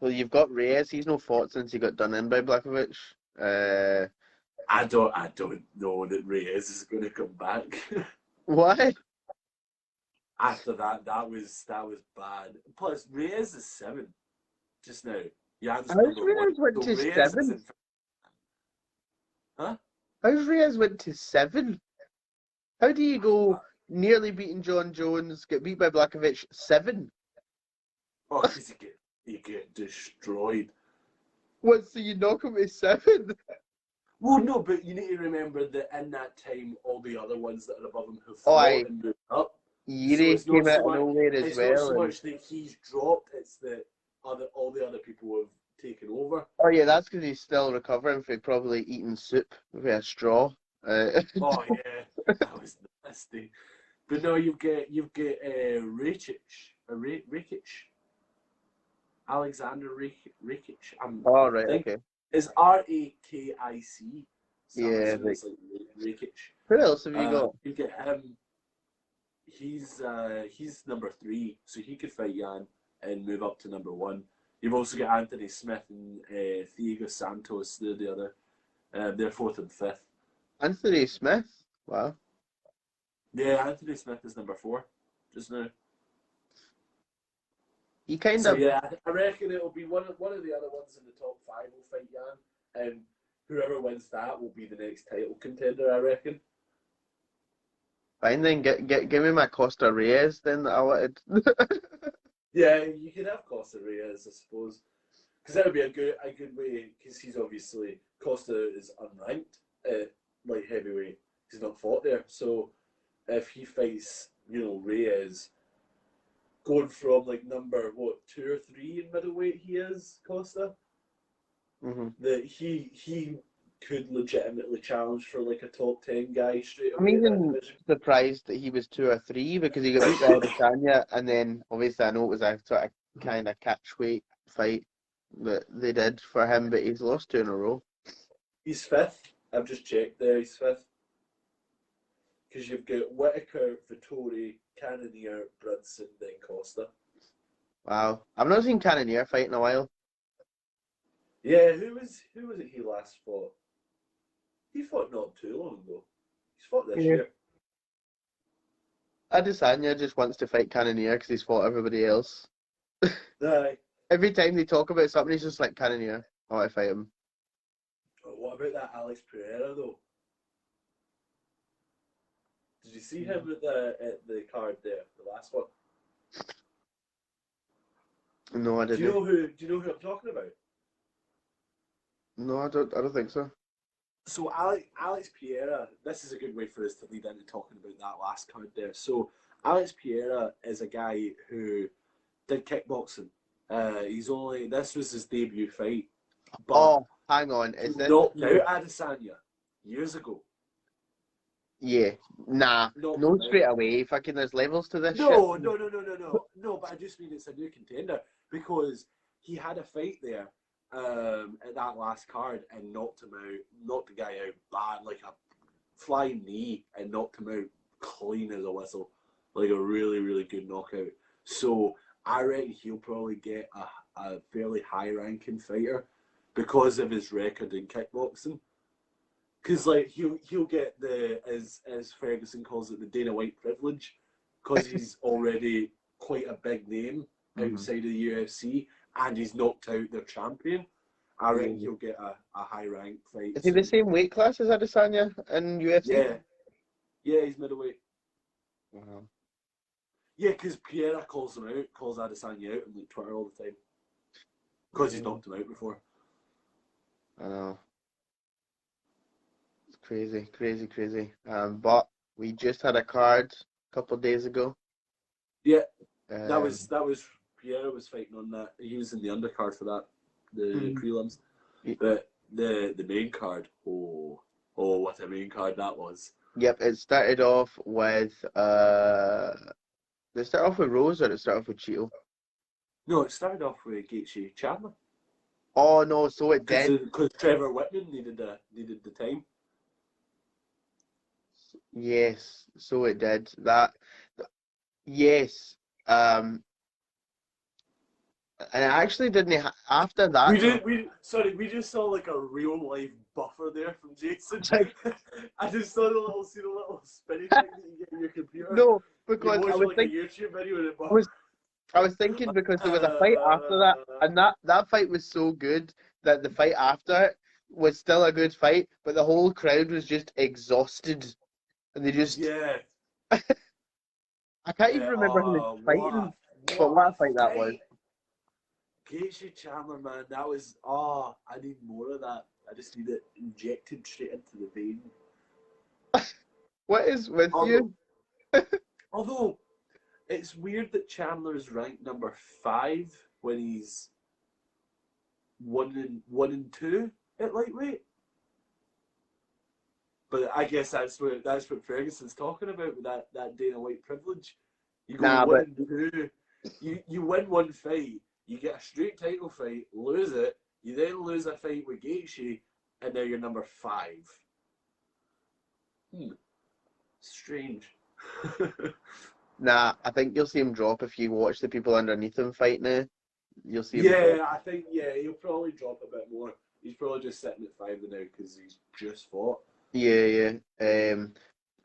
Well, you've got Reyes. He's no fought since he got done in by Blakovic. I don't know that Reyes is going to come back. Why? After that was bad. Plus, Reyes is 7 just now. Jan's How's number 1. Reyes went So to Reyes 7? isn't. Huh? How's Reyes went to 7? How do you go nearly beating John Jones, get beat by Blakovic 7? Oh, because you get destroyed. What? So you knock him to 7? Well, no, but you need to remember that in that time, all the other ones that are above him have Oh, fought and moved up. Yuri So came out of nowhere as it's well. not so much that he's dropped; it's that all the other people have taken over. Oh yeah, that's because he's still recovering from probably eating soup with a straw. Oh yeah, that was nasty. But no, you've got Rakic, Alexander Rakic. All I right, think okay. it's Rakic. Yeah, It's like Rakic. who else have you got? You get him. He's number 3, so he could fight Jan and move up to number 1. You've also got Anthony Smith and Thiago Santos. They're the other. They're 4th and 5th. Anthony Smith. Wow. Yeah, Anthony Smith is number 4 just now. He kind So of. yeah, I reckon it'll be one of the other ones in the top 5 will fight Jan, and whoever wins that will be the next title contender. I reckon. Fine then, give me my Costa Reyes then that I wanted. Yeah, you could have Costa Reyes, I suppose, because that would be a good way. Because he's obviously Costa is unranked at light heavyweight. He's not fought there, so if he fights, Reyes, going from like number 2 or 3 in middleweight, he is Costa. Mm-hmm. That he could legitimately challenge for like a top 10 guy straight I'm away in that even division. surprised that he was 2 or 3 because he got beat by Adesanya, and then obviously I know it was a sort of kind of catch weight fight that they did for him, but he's lost 2 in a row. He's 5th. I've just checked there. He's 5th. Because you've got Whitaker, Vittori, Cannonier, Brunson, then Costa. Wow, I've not seen Cannonier fight in a while. Yeah, who was it he last fought? He fought not too long ago. He's fought this year. Adesanya just wants to fight Cannonier because he's fought everybody else. Aye. Every time they talk about something, he's just like, Cannonier, I want to fight him. Oh, what about that Alex Pereira though? Did you see him at the card there, the last one? No, I didn't. Do you know who I'm talking about? No, I don't think so. So Alex Pereira, this is a good way for us to lead into talking about that last card there. So Alex Pereira is a guy who did kickboxing. This was his debut fight. But hang on, is this knocked out Adesanya years ago? Yeah, nah, no straight away. Fucking, there's levels to this shit. No, but I just mean it's a new contender because he had a fight there at that last card and knocked the guy out bad, like a flying knee, and knocked him out clean as a whistle, like a really, really good knockout. So I reckon he'll probably get a fairly high-ranking fighter because of his record in kickboxing. Because like he'll get the, as Ferguson calls it, the Dana White privilege, because he's already quite a big name outside of the UFC, and he's knocked out their champion. I reckon he'll get a high rank fight. Is he the same weight class as Adesanya in UFC? Yeah. Yeah, he's middleweight. Wow. Yeah, because Piera calls him out, calls Adesanya out on like Twitter all the time. Because he's Yeah, knocked him out before. I know. It's crazy, crazy, crazy. But we just had a card a couple of days ago. Yeah, Um, that was Piera was fighting on that. He was in the undercard for that, the mm, prelims. y- But the main card, what a main card that was. yep, it started off with did it start off with Rose or did it start off with Cheeto? No, it started off with Gaethje Chandler Oh no, so it did. because Trevor Whitman needed the time. Yes, so it did. Yes. Um, and it actually didn't after that though. We just saw like a real life buffer there from Jason. It's like, I just saw the little spinny thing that you get in your computer. no, You because watch like a YouTube video and it I was I was thinking because there was a fight after that, and that fight was so good that the fight after it was still a good fight, but the whole crowd was just exhausted, and they just yeah. I can't even remember who was fighting, but what a What fight a that was. fight! Gaethje Chandler, man, that was I need more of that. I just need it injected straight into the vein. What is with Although, you? although it's weird that Chandler is ranked number 5 when he's 1 and 2 at lightweight. But I guess that's what Ferguson's talking about with that Dana White privilege. You go Nah, one but and two, you win one fight, you get a straight title fight, lose it, you then lose a fight with Gaethje, and now you're number 5. Strange. nah, I think you'll see him drop if you watch the people underneath him fight now. You'll see him drop. Yeah, I think he'll probably drop a bit more. He's probably just sitting at 5 now because he's just fought. Yeah, yeah.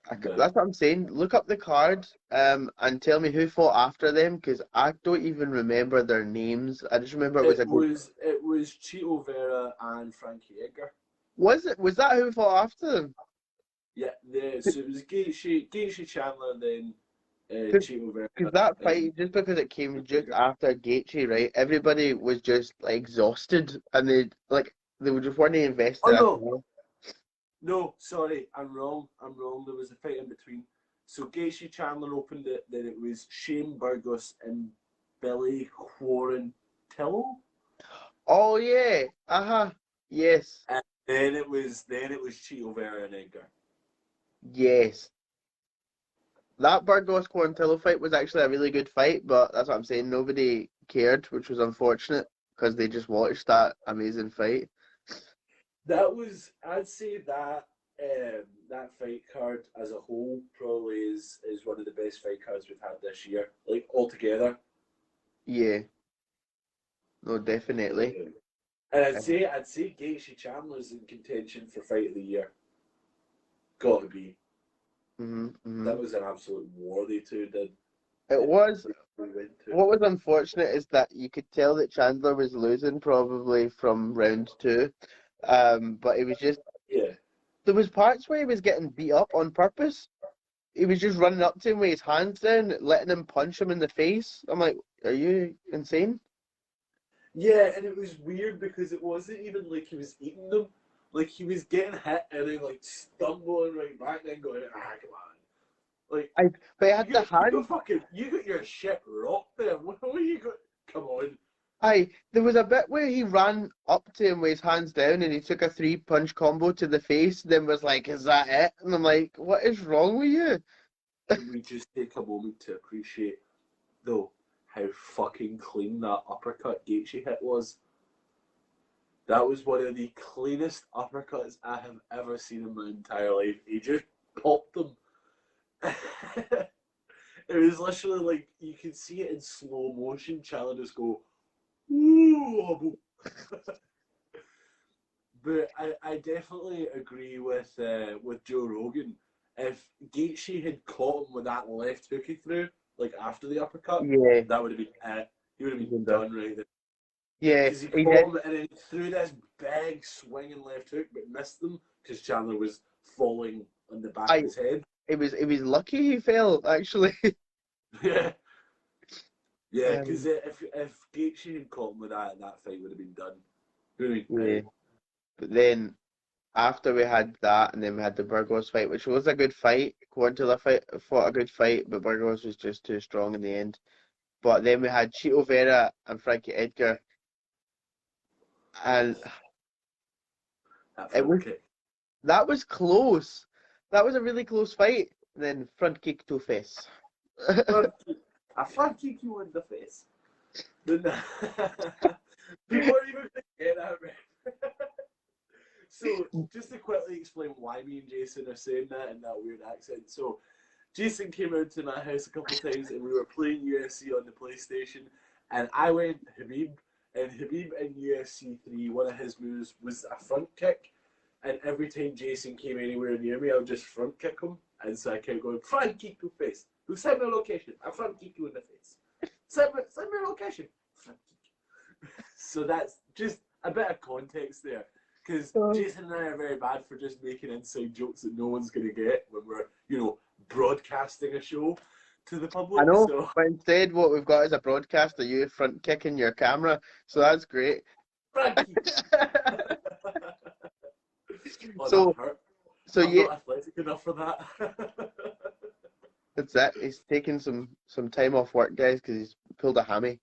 But That's what I'm saying. Look up the card, and tell me who fought after them, because I don't even remember their names. I just remember it was a good. it was Chito Vera and Frankie Edgar. Was that who fought after them? Yeah, so it was Gaethje Chandler, and then Chito Vera. Because that And fight, just because it came just after Gaethje, right? Everybody was just like exhausted, and they were just weren't invested at no, all. no, sorry, I'm wrong. There was a fight in between. So Gaethje Chandler opened it. Then it was Shane Burgos and Billy Quarantillo. Oh yeah, yes, And then it was Chito Vera and Edgar. yes. That Burgos Quarantillo fight was actually a really good fight, but that's what I'm saying. Nobody cared, which was unfortunate because they just watched that amazing fight. I'd say that fight card as a whole probably is one of the best fight cards we've had this year, like altogether. Yeah, no, definitely. And I'd say Gaethje Chandler's in contention for fight of the year. Got to be. Hmm, That was an absolute war they two did. It was. We went to. What was unfortunate is that you could tell that Chandler was losing probably from round two, but it was just Yeah. there was parts where he was getting beat up on purpose. He was just running up to him with his hands down, letting him punch him in the face. I'm like, are you insane? Yeah, and it was weird because it wasn't even like he was eating them. Like he was getting hit and then like stumbling right back, then going, come on. Like But he had the hand. you got your shit rocked there. What you got? Come on. There was a bit where he ran up to him with his hands down and he took a three-punch combo to the face, then was like, is that it? And I'm like, what is wrong with you? Can we just take a moment to appreciate though how fucking clean that uppercut Gaethje hit was? That was one of the cleanest uppercuts I have ever seen in my entire life. He just popped them. It was literally like you could see it in slow motion. Chandler just go, ooh. But I definitely agree with Joe Rogan. If Gaethje had caught him with that left hook he threw, like after the uppercut, Yeah, that would have been it. He would have been done right there. yeah, Because he he caught did. him and then he threw this big swinging left hook, but missed them because Chandler was falling on the back of I his head. it was lucky he fell, actually. Yeah, yeah, because Um, if Gaethje had caught him with that fight would have been done. Really, yeah. But then after we had that, and then we had the Burgos fight, which was a good fight. Quarantilla fight fought a good fight, but Burgos was just too strong in the end. But then we had Chito Vera and Frankie Edgar, and that it front was kick. that was close. That was a really close fight. And then front kick to face. Front kick. A front kick you in the face. Didn't people are even forget that, right? So, just to quickly explain why me and Jason are saying that in that weird accent. So, Jason came out to my house a couple of times and we were playing UFC on the PlayStation. And I went Habib, and Habib in UFC 3, one of his moves was a front kick. And every time Jason came anywhere near me, I would just front kick him. And so I kept going, front kick to face. Who sent me a location? I front kick you in the face. Send me a location. Front kick. So that's just a bit of context there. Because Jason and I are very bad for just making inside jokes that no one's going to get when we're, broadcasting a show to the I public. know, So, but instead what we've got is a broadcast of you front kicking your camera, so that's great. front kick. Oh, that So, hurt. so I'm yeah, not athletic enough for that. that's it. He's taking some time off work, guys, because he's pulled a hammy.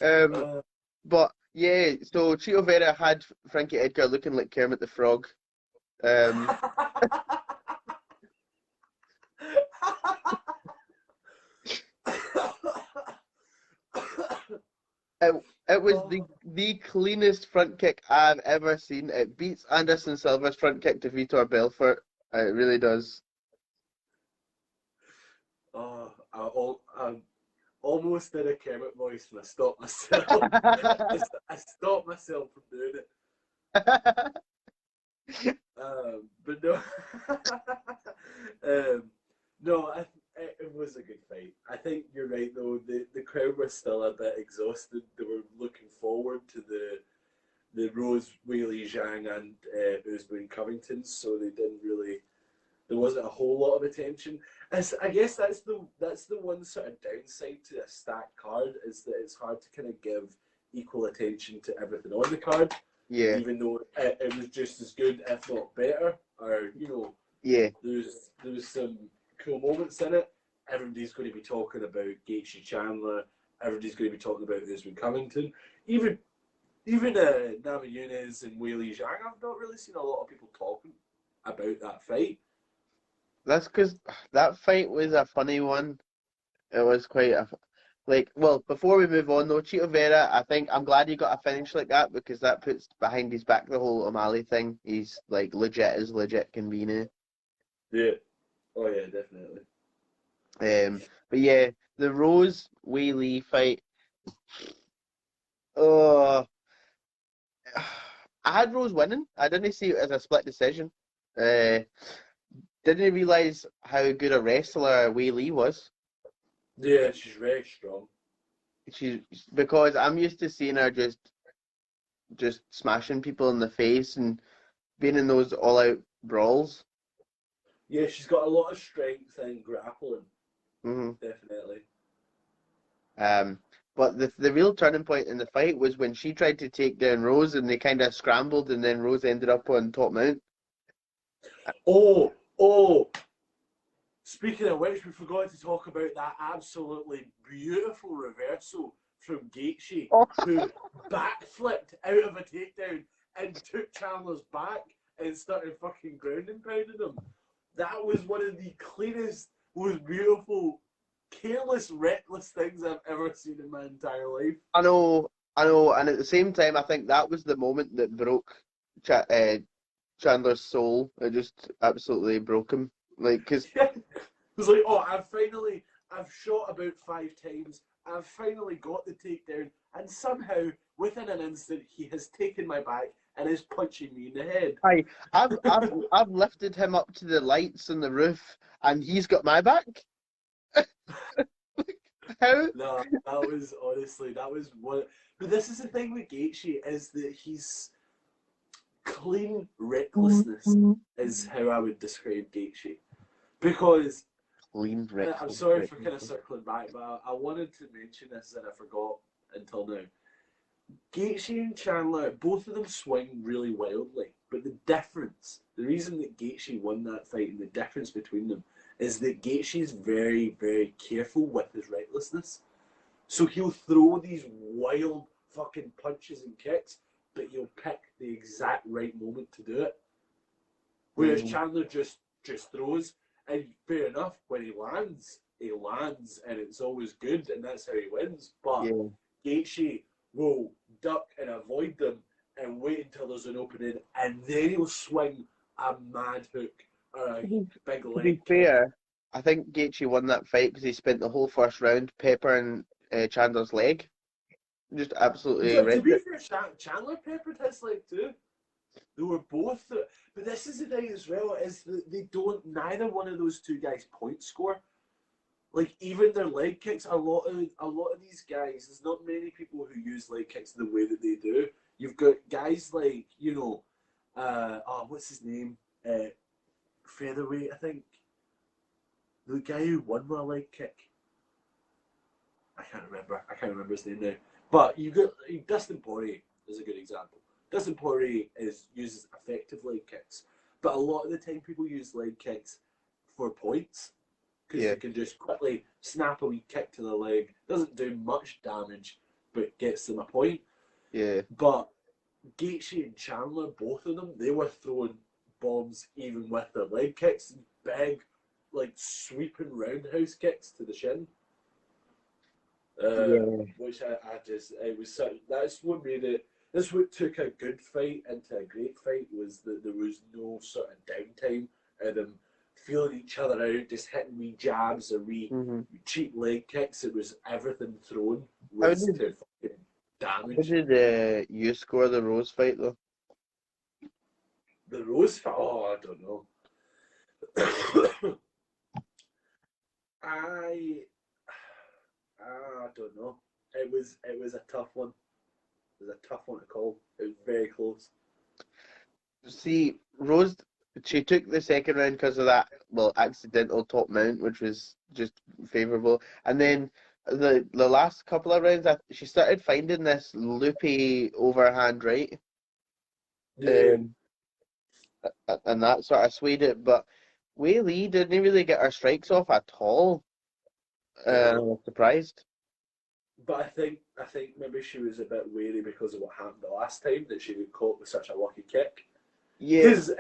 Um, uh, but yeah, so Chito Vera had Frankie Edgar looking like Kermit the Frog. Um, it, it was the cleanest front kick I've ever seen. It beats Anderson Silva's front kick to Vitor Belfort. It really does. I almost did a Kermit voice and I stopped myself. I stopped myself from doing it. But no, no, it was a good fight. I think you're right though. The crowd were still a bit exhausted. They were looking forward to the Rose, Whaley, Zhang, and Usman Covington, so they didn't really. There wasn't a whole lot of attention. I guess that's the one sort of downside to a stacked card is that it's hard to kind of give equal attention to everything on the card, Yeah, even though it was just as good, if not better. Or yeah. there was some cool moments in it. Everybody's going to be talking about Gaethje Chandler. Everybody's going to be talking about Usman Covington. Even Nama Yunus and Weili Zhang. I've not really seen a lot of people talking about that fight. That's because that fight was a funny one. It was quite well, before we move on though, Chito Vera, I think I'm glad he got a finish like that because that puts behind his back the whole O'Malley thing. He's like legit as legit can be now. Yeah. Oh yeah, definitely. But yeah, the Rose Whaley fight. Oh, I had Rose winning. I didn't see it as a split decision. Uh, didn't realize how good a wrestler Whaley was. Yeah, she's very strong. She's because I'm used to seeing her just smashing people in the face and being in those all out brawls. Yeah, she's got a lot of strength and grappling. hmm Definitely. Um, but the real turning point in the fight was when she tried to take down Rose and they kind of scrambled and then Rose ended up on top mount. Oh. Speaking of which, we forgot to talk about that absolutely beautiful reversal from Gaethje, Oh, who backflipped out of a takedown and took Chandler's back and started fucking ground and pounding him. That was one of the cleanest, most beautiful, careless, reckless things I've ever seen in my entire life. I know, and at the same time, I think that was the moment that broke Chandler's soul. It just absolutely broke him. Like, cause Yeah. It was like, oh, I've shot about 5 times. I've finally got the takedown, and somehow, within an instant, he has taken my back and is punching me in the head. I've lifted him up to the lights on the roof, and he's got my back. How? No, that was one. But this is the thing with Gaethje is that he's clean recklessness is how I would describe Gaethje. Because Clean I'm reckless. sorry for kind of circling back, but I wanted to mention this and I forgot until now. Gaethje and Chandler, both of them swing really wildly, but the reason that Gaethje won that fight and the difference between them is that Gaethje is very, very careful with his recklessness. So he'll throw these wild fucking punches and kicks, but he'll pick the exact right moment to do it. Whereas Chandler just throws, and fair enough, when he lands, and it's always good, and that's how he wins. But Gaethje will duck and avoid them and wait until there's an opening, and then he'll swing a mad hook or a big To be leg kick. fair, I think Gaethje won that fight because he spent the whole first round peppering Chandler's leg. Just absolutely To wrecked be it. fair, Chandler peppered his leg too. They were both, but this is the thing as well, is that neither one of those two guys point score. Like even their leg kicks, a lot of these guys, there's not many people who use leg kicks the way that they do. You've got guys like, what's his name? Featherweight, I think. The guy who won with a leg kick. I can't remember his name now. But you got Dustin Poirier is a good example. Dustin Poirier uses effective leg kicks, but a lot of the time people use leg kicks for points because you can just quickly snap a wee kick to the leg. Doesn't do much damage, but gets them a point. Yeah. But Gaethje and Chandler, both of them, they were throwing bombs even with their leg kicks, big, like sweeping roundhouse kicks to the shin. Which that's what made it. That's what took a good fight into a great fight, was that there was no sort of downtime of them feeling each other out, just hitting wee jabs or wee cheap leg kicks. It was everything thrown was to fucking damage. How did you score the Rose fight though? The Rose fight? Oh, I don't know. I don't know. It was a tough one. It was a tough one to call. It was very close. See, Rose, she took the second round because of that, accidental top mount, which was just favourable. And then the last couple of rounds, she started finding this loopy overhand right. Yeah. And that sort of swayed it. But Wei Lee didn't really get her strikes off at all. I was surprised. But I think maybe she was a bit wary because of what happened the last time, that she got caught with such a lucky kick. Yeah. Because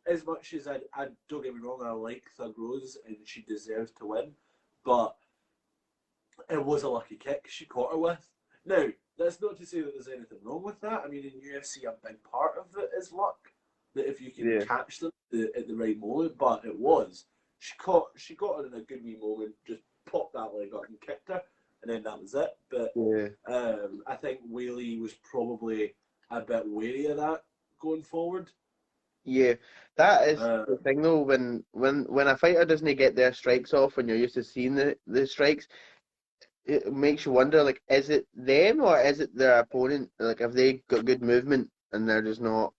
as much as I don't get me wrong, I like Thug Rose and she deserves to win, but it was a lucky kick she caught her with. Now, that's not to say that there's anything wrong with that. I mean, in UFC, a big part of it is luck. That if you can catch them at the right moment, but it was. She got her in a good wee moment, just popped that leg up and kicked her, and then that was it. But I think Wei Lee was probably a bit wary of that going forward. Yeah, that is the thing though. When a fighter doesn't get their strikes off, when you're used to seeing the strikes, it makes you wonder, like, is it them or is it their opponent? Like, have they got good movement and they're just not?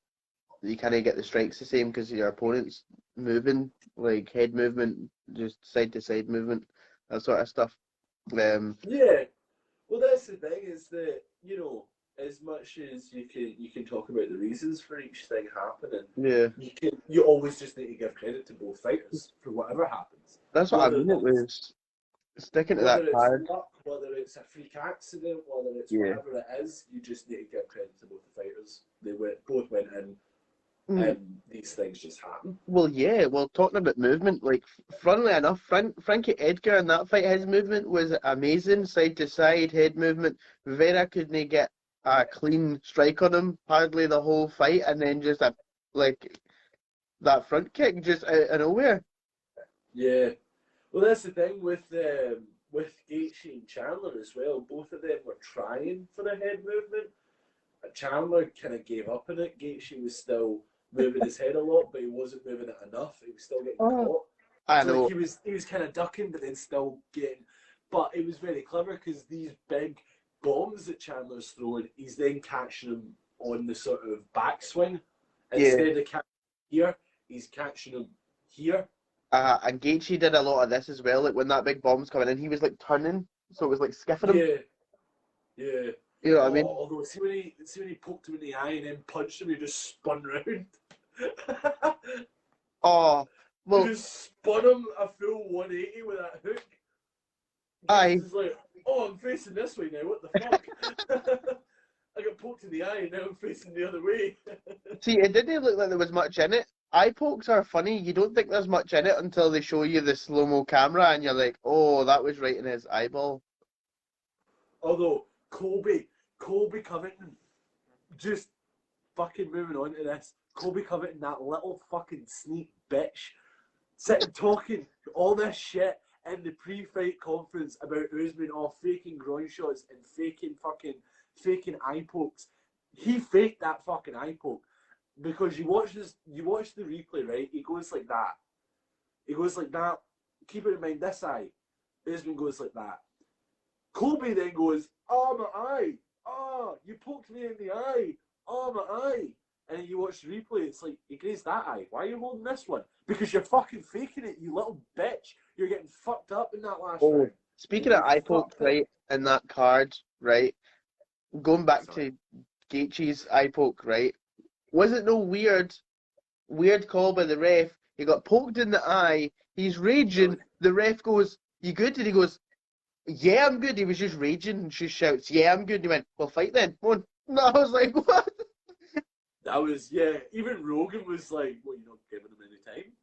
You can't get the strikes the same because your opponent's moving, like head movement, just side to side movement, that sort of stuff. Yeah, well, that's the thing, is that, as much as you can talk about the reasons for each thing happening, you always just need to give credit to both fighters for whatever happens. That's what I mean. It was sticking to that card. Luck, whether it's a freak accident, whether it's whatever it is, you just need to give credit to both the fighters. They both went in, and these things just happen. Well, yeah. Well, talking about movement, like, funnily enough, Frankie Edgar in that fight, his movement was amazing, side to side, head movement. Vera couldn't get a clean strike on him hardly the whole fight, and then just that front kick just out of nowhere. Yeah. Well, that's the thing with Gaethje and Chandler as well. Both of them were trying for the head movement. Chandler kind of gave up on it. Gaethje was still moving his head a lot, but he wasn't moving it enough. He was still getting caught. I know. Like he was kind of ducking, but then still getting. But it was very clever because these big bombs that Chandler's throwing, he's then catching them on the sort of backswing. Yeah. Instead of catching here, he's catching him here. And Gaethje did a lot of this as well. Like when that big bomb's coming in, he was like turning, so it was like skiffing him. Yeah, yeah. You know what I Oh, mean? although see when he poked him in the eye and then punched him, he just spun round. Oh, He well, just spun him a full 180 with that hook. aye. He's like, oh, I'm facing this way now. What the fuck? I got poked in the eye and now I'm facing the other way. See, it didn't look like there was much in it. Eye pokes are funny. You don't think there's much in it until they show you the slow-mo camera and you're like, oh, that was right in his eyeball. Although Colby Covington, just fucking moving on to this. Colby Covington, that little fucking sneak bitch, sitting talking all this shit in the pre-fight conference about Usman all faking groin shots and faking eye pokes. He faked that fucking eye poke because you watch the replay, right? He goes like that. He goes like that. Keep it in mind, this eye. Usman goes like that. Colby then goes, oh, my eye. Oh, you poked me in the eye. Oh, my eye. And then you watch the replay, it's like, he grazed that eye. Why are you holding this one? Because you're fucking faking it, you little bitch. You're getting fucked up in that last round. Speaking of eye poke, right, in that card, right, going back to Gaethje's eye poke, right, was it no weird call by the ref? He got poked in the eye, he's raging, the ref goes, you good? And he goes, yeah, I'm good. He was just raging and just shouts, yeah, I'm good. He went, well, fight then. Come on. No, I was like, what? That was, yeah, even Rogan was like, well, you're not giving him any time.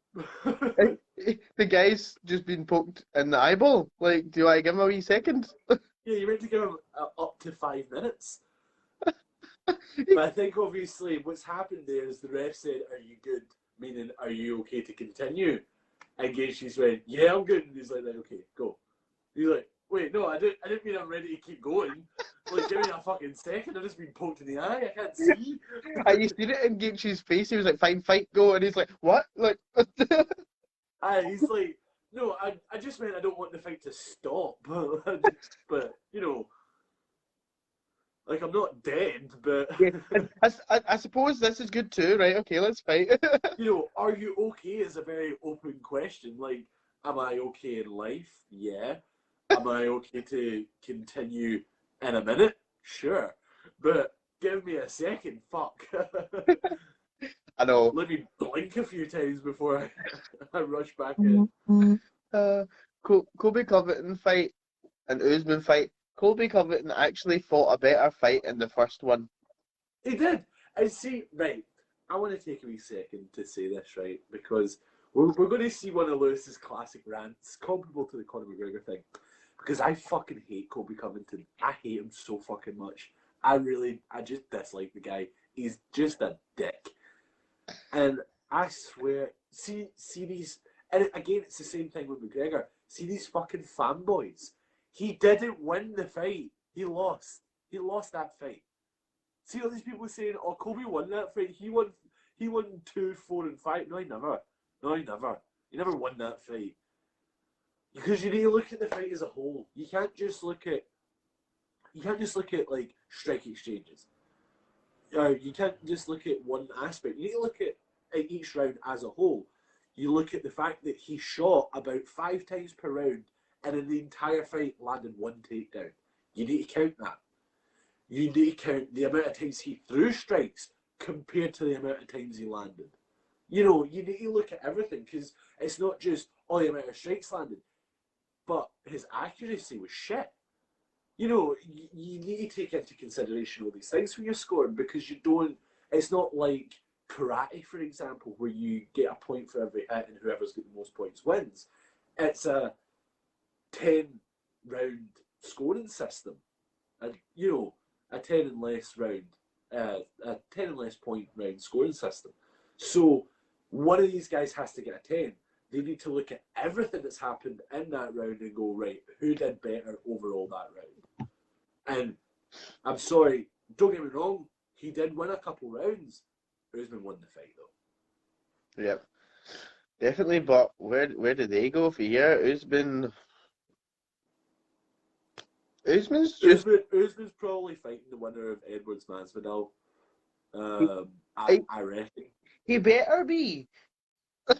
The guy's just been poked in the eyeball. Like, do I give him a wee second? Yeah, you meant to give him up to 5 minutes. But I think obviously what's happened there is the ref said, are you good? Meaning, are you okay to continue? And Gaethje's went, yeah, I'm good. And he's like, okay, go. He's like, wait, no, I didn't mean I'm ready to keep going. Like, give me a fucking second. I've just been poked in the eye. I can't see. And you seen it in Gaethje's face. He was like, fine, fight, go. And he's like, what? Like, He's like, no, I just meant I don't want the fight to stop. But you know, like, I'm not dead, but... yeah. I suppose this is good too, right? Okay, let's fight. You know, are you okay is a very open question. Like, am I okay in life? Yeah. Am I okay to continue in a minute? Sure. But give me a second, fuck. I know. Let me blink a few times before I rush back in. Colby Covington fight and Usman fight. Colby Covington actually fought a better fight in the first one. He did. And see, right, I want to take a wee second to say this, right, because we're going to see one of Lewis's classic rants comparable to the Conor McGregor thing. Because I fucking hate Colby Covington. I hate him so fucking much. I just dislike the guy. He's just a dick. And I swear, see these, and again, it's the same thing with McGregor. See these fucking fanboys. He didn't win the fight. He lost. He lost that fight. See all these people saying, "Oh, Kobe won that fight. He won 2, 4, and 5." No, he never. No, he never. He never won that fight. Because you need to look at the fight as a whole. You can't just look at like strike exchanges. You can't just look at one aspect. You need to look at each round as a whole. You look at the fact that he shot about 5 times per round, and in the entire fight landed 1 takedown. You need to count that. You need to count the amount of times he threw strikes compared to the amount of times he landed. You know, you need to look at everything, because it's not just the amount of strikes landed, but his accuracy was shit. You know, you need to take into consideration all these things when you're scoring, because it's not like karate, for example, where you get a point for every hit and whoever's got the most points wins. It's a 10-round scoring system. And, you know, a 10 and less point round scoring system. So one of these guys has to get a 10. They need to look at everything that's happened in that round and go, right, who did better overall that round? And I'm sorry, don't get me wrong, he did win a couple rounds. Usman won the fight, though. Yep, definitely. But where do they go for here? Usman's just... Usman's probably fighting the winner of Edwards Masvidal. He, I reckon. he better be.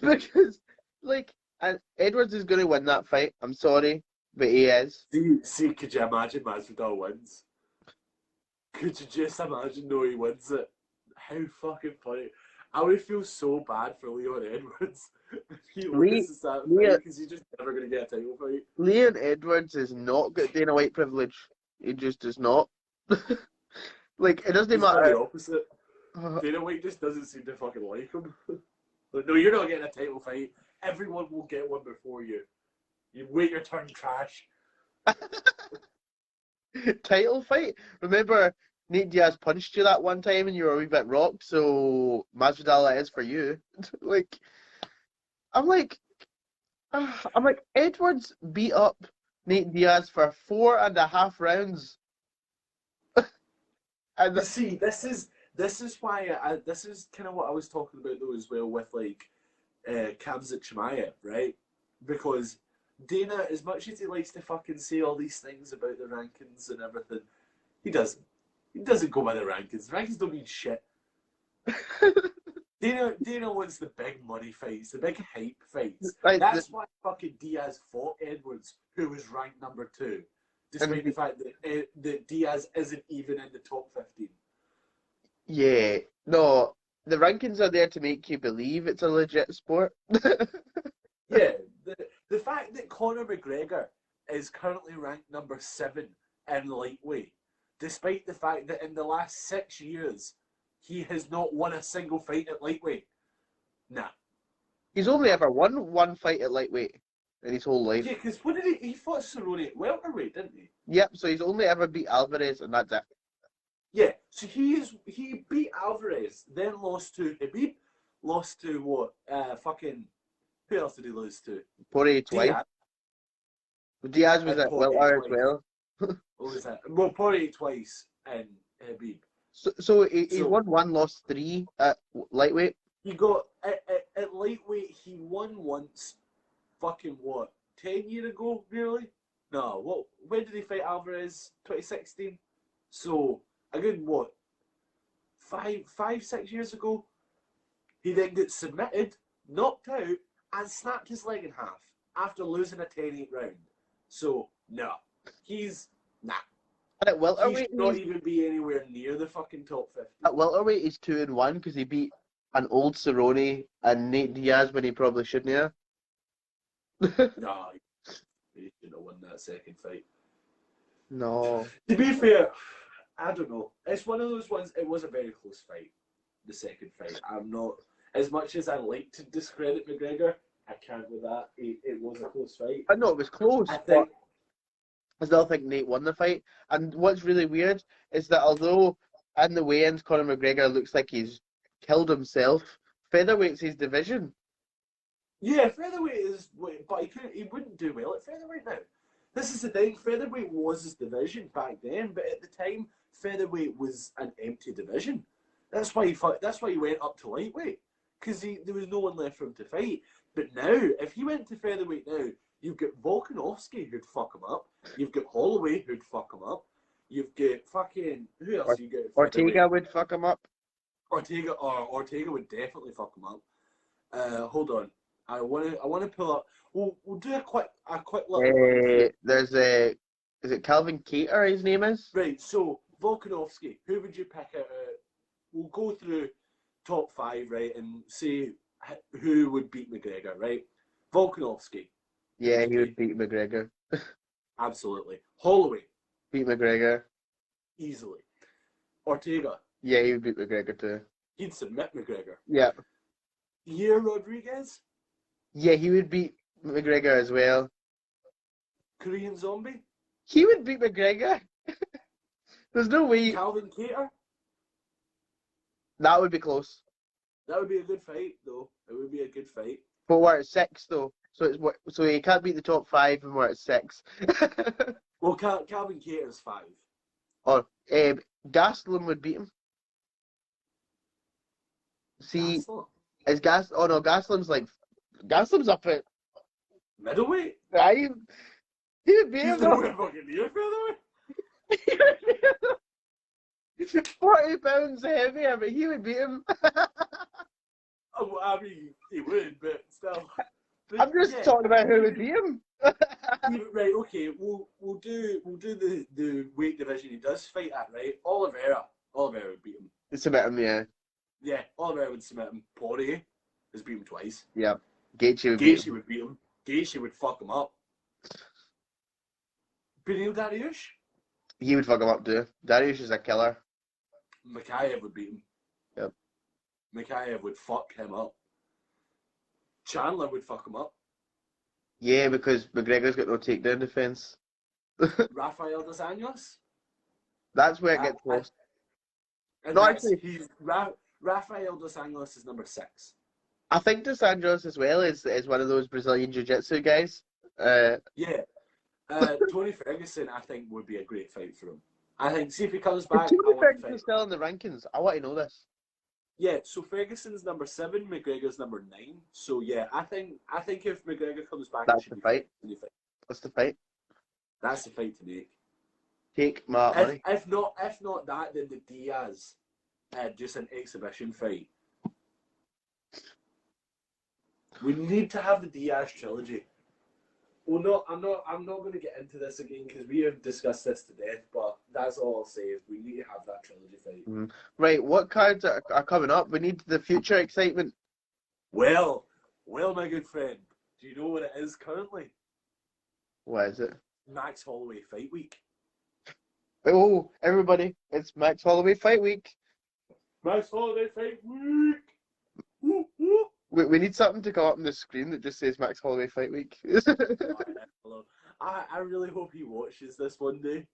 Because, like, and Edwards is going to win that fight. I'm sorry, but he is. See, could you imagine Masvidal wins? Could you just imagine though he wins it? How fucking funny. I would feel so bad for Leon Edwards if he Lee, loses that fight Leon, because he's just never going to get a title fight. Leon Edwards is not got Dana White privilege. He just is not. Like, it doesn't He's got matter. the opposite. Dana White just doesn't seem to fucking like him. Like, no, you're not getting a title fight. Everyone will get one before you. You wait your turn, trash. Title fight? Remember, Nate Diaz punched you that one time and you were a wee bit rocked, so Masvidal it is for you. Like, I'm like, Edwards beat up Nate Diaz for 4.5 rounds. And See, this is why this is kind of what I was talking about though as well with like Khamzat Chimaev, right? Because Dana, as much as he likes to fucking say all these things about the rankings and everything, he doesn't. He doesn't go by the rankings. Rankings don't mean shit. Dana wants the big money fights, the big hype fights. Right, That's why fucking Diaz fought Edwards, who was ranked number 2, despite the fact that Diaz isn't even in the top 15. yeah, no, the rankings are there to make you believe it's a legit sport. Yeah, the fact that Conor McGregor is currently ranked number 7 in lightweight, despite the fact that in the last 6 years he has not won a single fight at lightweight. Nah. He's only ever won one fight at lightweight in his whole life. Yeah, because what did he fought Cerrone at welterweight, didn't he? Yep, so he's only ever beat Alvarez and that's it. Yeah, so he beat Alvarez, then lost to Khabib, lost to what? Fucking who else did he lose to? Poirier twice. Diaz was And at Poirier welter as twice. well. What was that? Well, Poirier twice and Khabib. So he won 1, lost 3 at lightweight. He got at lightweight. He won once. Fucking what? 10 years ago, really? No. What? When did he fight Alvarez? 2016. So a good what? 6 years ago. He then gets submitted, knocked out, and snapped his leg in half after losing a 10-8 round. So no, he's nah. And at He welterweight, should not even be anywhere near the fucking top 50. at welterweight, he's 2-1 because he beat an old Cerrone and Nate Diaz when he probably shouldn't have. No, he should have won that second fight. No. To be fair, I don't know. It's one of those ones. It was a very close fight. The second fight. I'm not as much as I like to discredit McGregor. I can't with that. It was a close fight. I know it was close, I but think. I still think Nate won the fight. And what's really weird is that although in the weigh-ins Conor McGregor looks like he's killed himself, featherweight's his division. Yeah, featherweight is, but he wouldn't do well at featherweight now. This is the thing. Featherweight was his division back then, but at the time, featherweight was an empty division. That's why he went up to lightweight because there was no one left for him to fight. But now, if he went to featherweight now, you've got Volkanovski who'd fuck him up. You've got Holloway who'd fuck him up. You've got fucking who else? You got Ortega would fuck him up. Ortega would definitely fuck him up. Hold on. I want to pull up. We'll do a quick little. There's is it Calvin Cater? His name is Right. So Volkanovski, who would you pick out? We'll go through top 5, right, and see who would beat McGregor, right? Volkanovski. Yeah, he would beat McGregor. Absolutely. Holloway. Beat McGregor. Easily. Ortega. Yeah, he would beat McGregor too. He'd submit McGregor. Yeah. Yair Rodriguez. Yeah, he would beat McGregor as well. Korean Zombie. He would beat McGregor. There's no way. Calvin Cater. That would be close. That would be a good fight, though. It would be a good fight. But we're at 6 though, so he can't beat the top 5, and we're at 6. Well, Calvin Cater's 5. Or Gastelum would beat him. See, is Oh no, Gastelum's up at middleweight. He would beat him. He's nowhere fucking near featherweight. 40 pounds heavier, but he would beat him. Oh, I mean, he would, but still. But I'm just yeah, talking about who would beat him. right, okay, we'll do the weight division he does fight at, right? Oliveira would beat him. Submit him, yeah. Yeah, Oliveira would submit him. Poirier has beat him twice. Yeah. Gaethje would beat Gaethje him. would beat him. Gaethje would fuck him up. Beneil Dariush? He would fuck him up too. Dariush is a killer. Mikhaev would beat him. Yep. Mikhaev would fuck him up. Chandler would fuck him up. Yeah, because McGregor's got no takedown defense. Rafael dos Anjos? That's where it gets lost. And No, that's, actually, Rafael dos Anjos is number 6. I think Dos Anjos as well is one of those Brazilian Jiu-Jitsu guys. Yeah. Tony Ferguson, I think, would be a great fight for him. I think, see if he comes back, Tony I want to Ferguson fight. still in the rankings. I want to know this. Yeah, so Ferguson's number 7, McGregor's number 9. So yeah, I think if McGregor comes back, That's it should the be fight. What's the fight? That's the fight to make. Take my money. If not that, then the Diaz, just an exhibition fight. We need to have the Diaz trilogy. Well, no, I'm not going to get into this again because we have discussed this to death. But that's all I'll say is we need to have that trilogy fight. Right, what cards are coming up? We need the future excitement. Well, my good friend, do you know what it is currently? What is it? Max Holloway Fight Week. Oh, everybody, it's Max Holloway Fight Week. Max Holloway Fight Week. Woo, woo. We need something to come up on the screen that just says Max Holloway Fight Week. I really hope he watches this one day.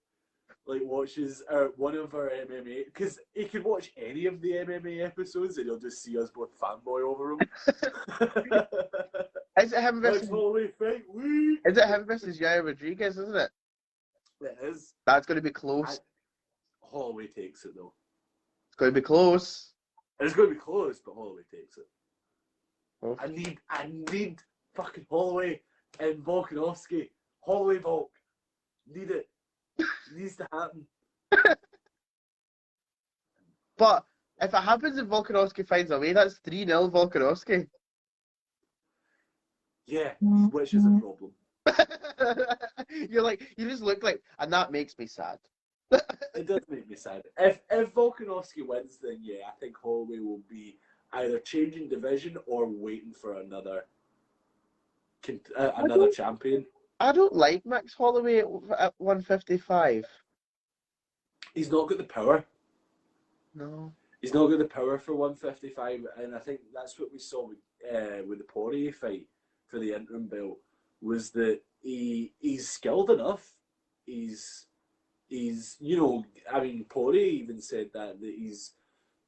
Like, watches one of our MMA. Because he could watch any of the MMA episodes and he'll just see us both fanboy over him. Is it him versus... Max Holloway Fight Week. Is it him versus Yair Rodriguez, isn't it? It is. That's going to be close. Holloway takes it, though. It's going to be close. It's going to be close, but Holloway takes it. Oh. I need fucking Holloway and Volkanovski. Holloway Volk. Need it. It needs to happen. But if it happens and Volkanovski finds a way, that's 3-0 Volkanovski. Yeah, which is a problem. You just look like, and that makes me sad. It does make me sad. If Volkanovski wins, then yeah, I think Holloway will be either changing division or waiting for another champion. I don't like Max Holloway at 155. He's not got the power. No. He's not got the power for 155, and I think that's what we saw with the Poirier fight for the interim belt, was that he's skilled enough. He's I mean, Poirier even said that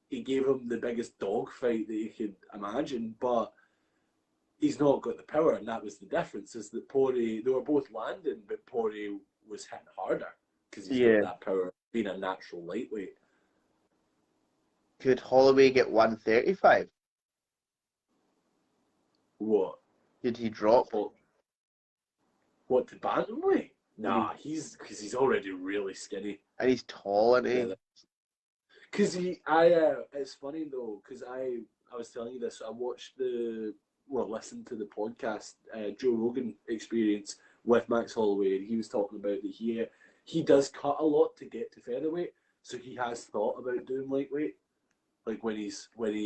he gave him the biggest dog fight that you could imagine, but he's not got the power, and that was the difference, is that Poirier, they were both landing, but Poirier was hitting harder because he's got that power, being a natural lightweight. Could Holloway get 135? What? Did he drop? What, to bantamweight? Nah, because he's already really skinny. And he's tall, and he... Because it's funny though, because I was telling you this, I watched listened to the podcast, Joe Rogan Experience with Max Holloway, and he was talking about that he does cut a lot to get to featherweight, so he has thought about doing lightweight. Like when he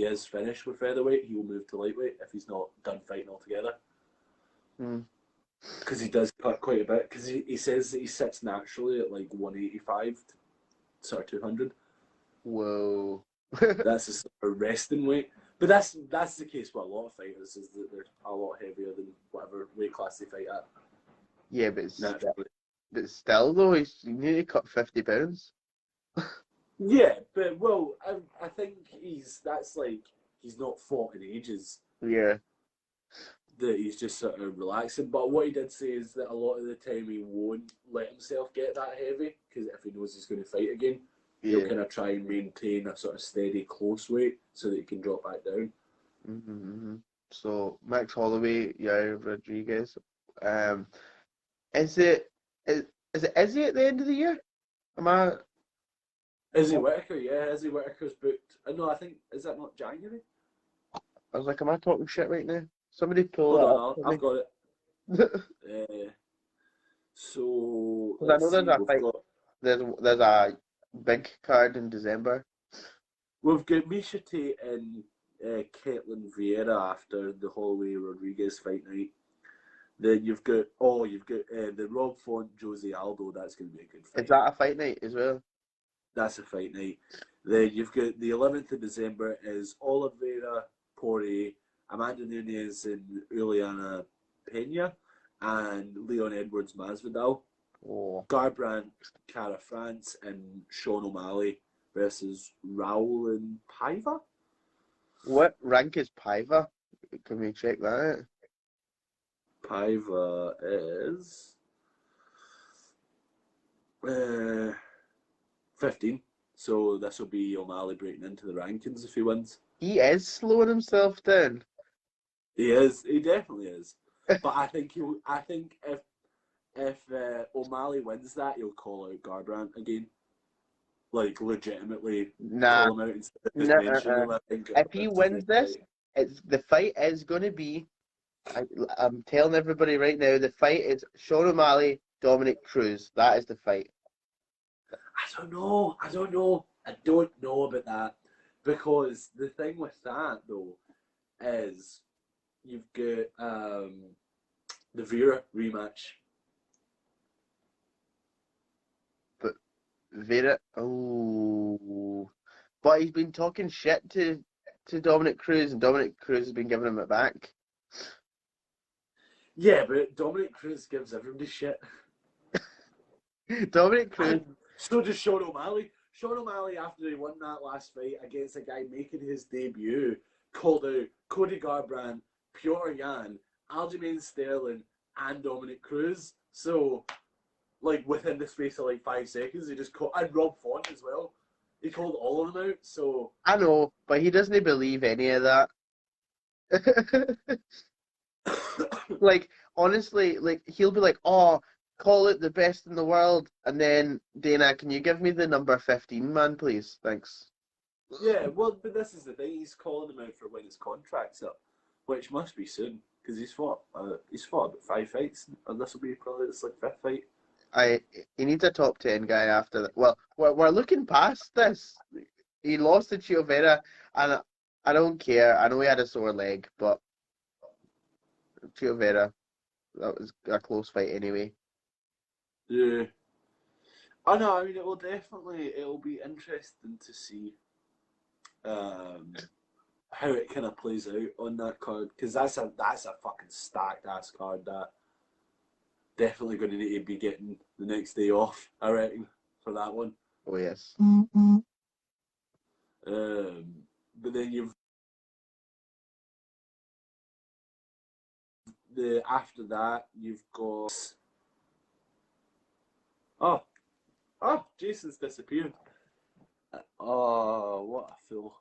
is finished with featherweight, he will move to lightweight if he's not done fighting altogether. Because he does cut quite a bit. Because he says that he sits naturally at like 185 to sort of 200. Whoa. That's a sort of resting weight. But that's the case with a lot of fighters, is that they're a lot heavier than whatever weight class they fight at. Yeah, but still though, you need to cut 50 pounds. Yeah, but I think he's not fought in ages. Yeah. That he's just sort of relaxing. But what he did say is that a lot of the time he won't let himself get that heavy, because if he knows he's going to fight again, he'll kind of try and maintain a sort of steady close weight so that he can drop back down. So Max Holloway, Yair Rodriguez. Is it Izzy at the end of the year? Izzy Whittaker, yeah, Izzy Whittaker's booked. No, I think, is that not January? I was like, am I talking shit right now? Somebody pull Hold that on, up for I've me. got it. Because So I let's know there's see, a fight. There's a big card in December. we've got Misha Tate and Caitlin Vieira after the Holloway Rodriguez fight night. Then you've got the Rob Font Jose Aldo. That's going to be a good Is fight. that a fight night as well? That's a fight night. Then you've got the 11th of December is Oliveira Poirier, Amanda Nunes and Juliana Pena, and Leon Edwards Masvidal. Oh. Garbrandt, Cara France, and Sean O'Malley versus Raul and Paiva. What rank is Paiva? Can we check that out? Paiva is 15. So this will be O'Malley breaking into the rankings if he wins. He is slowing himself down. He is. He definitely is. But I think if O'Malley wins that, he'll call out Garbrandt again. Like legitimately Nah, call him out instead of just mentioning nah. him. I think If he wins this, the fight is going to be. I'm telling everybody right now, the fight is Sean O'Malley, Dominic Cruz. That is the fight. I don't know. I don't know. I don't know about that because the thing with that though is you've got the Vera rematch. But Vera, oh, but he's been talking shit to Dominic Cruz, and Dominic Cruz has been giving him it back. Yeah, but Dominic Cruz gives everybody shit. Dominic Cruz, And so does Sean O'Malley. Sean O'Malley, after he won that last fight against a guy making his debut, called out Cody Garbrandt, Piotr Jan, Aljamain Sterling, and Dominic Cruz. So, like, within the space of like 5 seconds, he just called, and Rob Font as well. He called all of them out. So, I know, but he doesn't believe any of that. Like, honestly, like he'll be like, "Oh, call it the best in the world," and then Dana, can you give me the number 15, man, please? Thanks. yeah, well, but this is the thing. He's calling him out for when his contract's up, which must be soon because he's fought about 5 fights, and this will be probably his like 5th fight. He needs a top 10 guy after that. Well, we're looking past this. He lost to Chio Vera, and I don't care. I know he had a sore leg, but Chio Vera, that was a close fight anyway. Yeah. I know. I mean, it'll be interesting to see how it kind of plays out on that card because that's a fucking stacked ass card. That definitely going to need to be getting the next day off. I reckon for that one. Oh yes. But then you've the after that you've got oh Jason's disappeared. Oh, what a fool!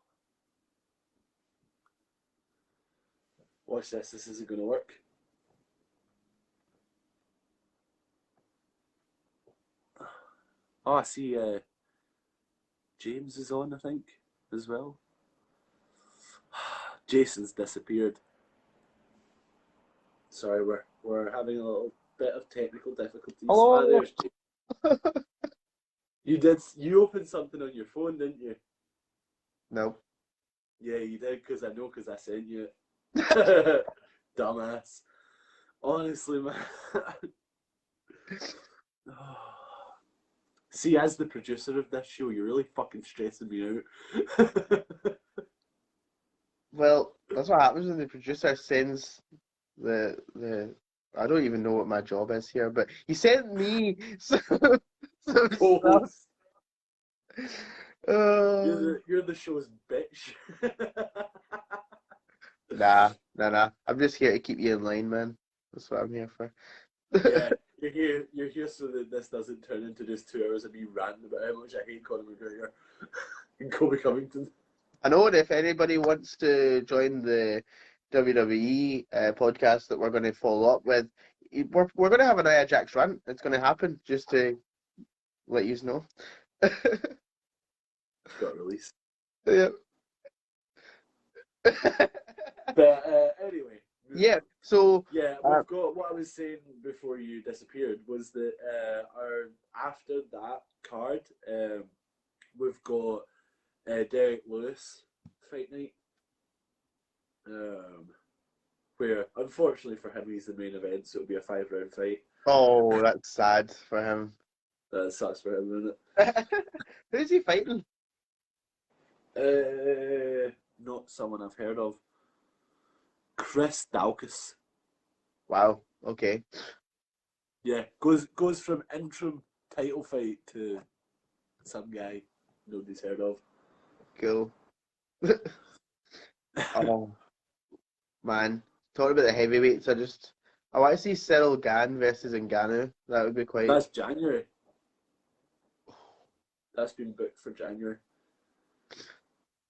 Watch this. This isn't going to work. Oh, I see. James is on, I think, as well. Jason's disappeared. Sorry, we're having a little bit of technical difficulties. Ah, Hello. there's Jason. You opened something on your phone, didn't you? No. Yeah, you did because I know because I sent you it. Dumbass. Honestly, man. See, as the producer of this show, you're really fucking stressing me out. Well, that's what happens when the producer sends the I don't even know what my job is here, but he sent me some stuff. Co-host. Uh, You're the show's bitch. nah. I'm just here to keep you in line, man. That's what I'm here for. Yeah, you're here so that this doesn't turn into just 2 hours of me ranting about how much I hate Conor McGregor and Kobe Covington. I know if anybody wants to join the WWE podcast that we're going to follow up with, we're going to have an Nia Jax rant. It's going to happen, just to let you know. Yeah. But anyway, moving Yeah. on. So, Yeah, uh, we've got what I was saying before you disappeared was that our after that card, we've got Derek Lewis fight night, um, where unfortunately for him he's the main event, so it'll be a 5 round fight. oh, that's sad for him. That sucks for him, doesn't Who's he fighting? it? Not someone I've heard of. Chris Dalkus. Wow. Okay. Yeah, goes from interim title fight to some guy nobody's heard of. Cool. Oh man, talking about the heavyweights, I want to see Cyril Gane versus Ngannou. That would be quite. That's January. That's been booked for January.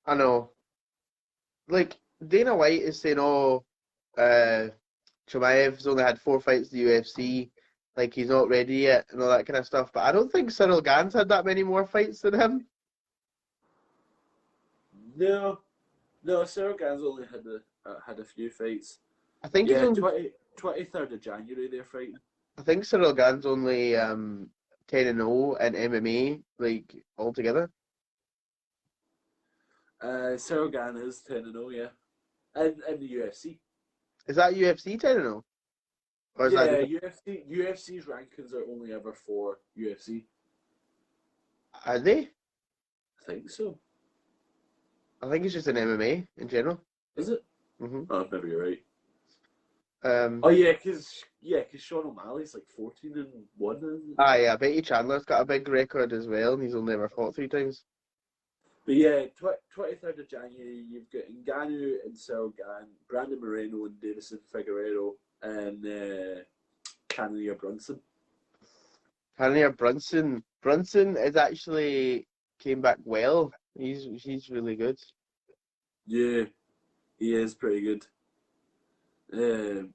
I know. Like Dana White is saying, oh, Chimaev's only had 4 fights in the UFC, like he's not ready yet and all that kind of stuff. But I don't think Cyril Gane's had that many more fights than him. No, no, Cyril Gane's only had a few fights. I think he's Yeah, only. 23rd of January they're fighting. I think Cyril Gane's only 10-0 in MMA, like altogether. Cyril Gane is 10-0, yeah, in the UFC. Is that UFC 10-0? Or is that Yeah, just, UFC's rankings are only ever for UFC. are they? I think so. I think it's just in MMA in general. Is it? Hmm Oh, maybe you're right. Um, Oh yeah, because Sean O'Malley's like 14-1, isn't it? yeah, I bet you Chandler's got a big record as well, and he's only ever fought 3 times. But yeah, 23rd of January, you've got Ngannou and Cyril Gane, Brandon Moreno and Davison Figueiredo, and Cannonier Brunson. Hanier Brunson is actually came back well. He's really good. Yeah, he is pretty good.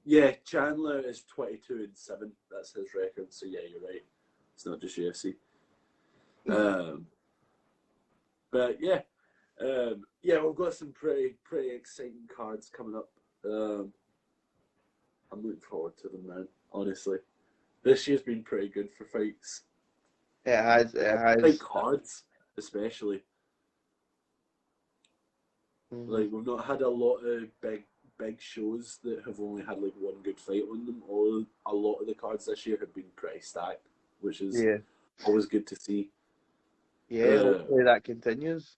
Yeah, Chandler is 22-7. That's his record. So yeah, you're right. It's not just UFC. But yeah, yeah, we've got some pretty exciting cards coming up. I'm looking forward to them, man. Honestly, this year's been pretty good for fights. It has. It Like has. cards, especially. Mhm. Like we've not had a lot of big shows that have only had like one good fight on them. A lot of the cards this year have been pretty stacked, which is Yeah. always good to see. Yeah. Hopefully that continues.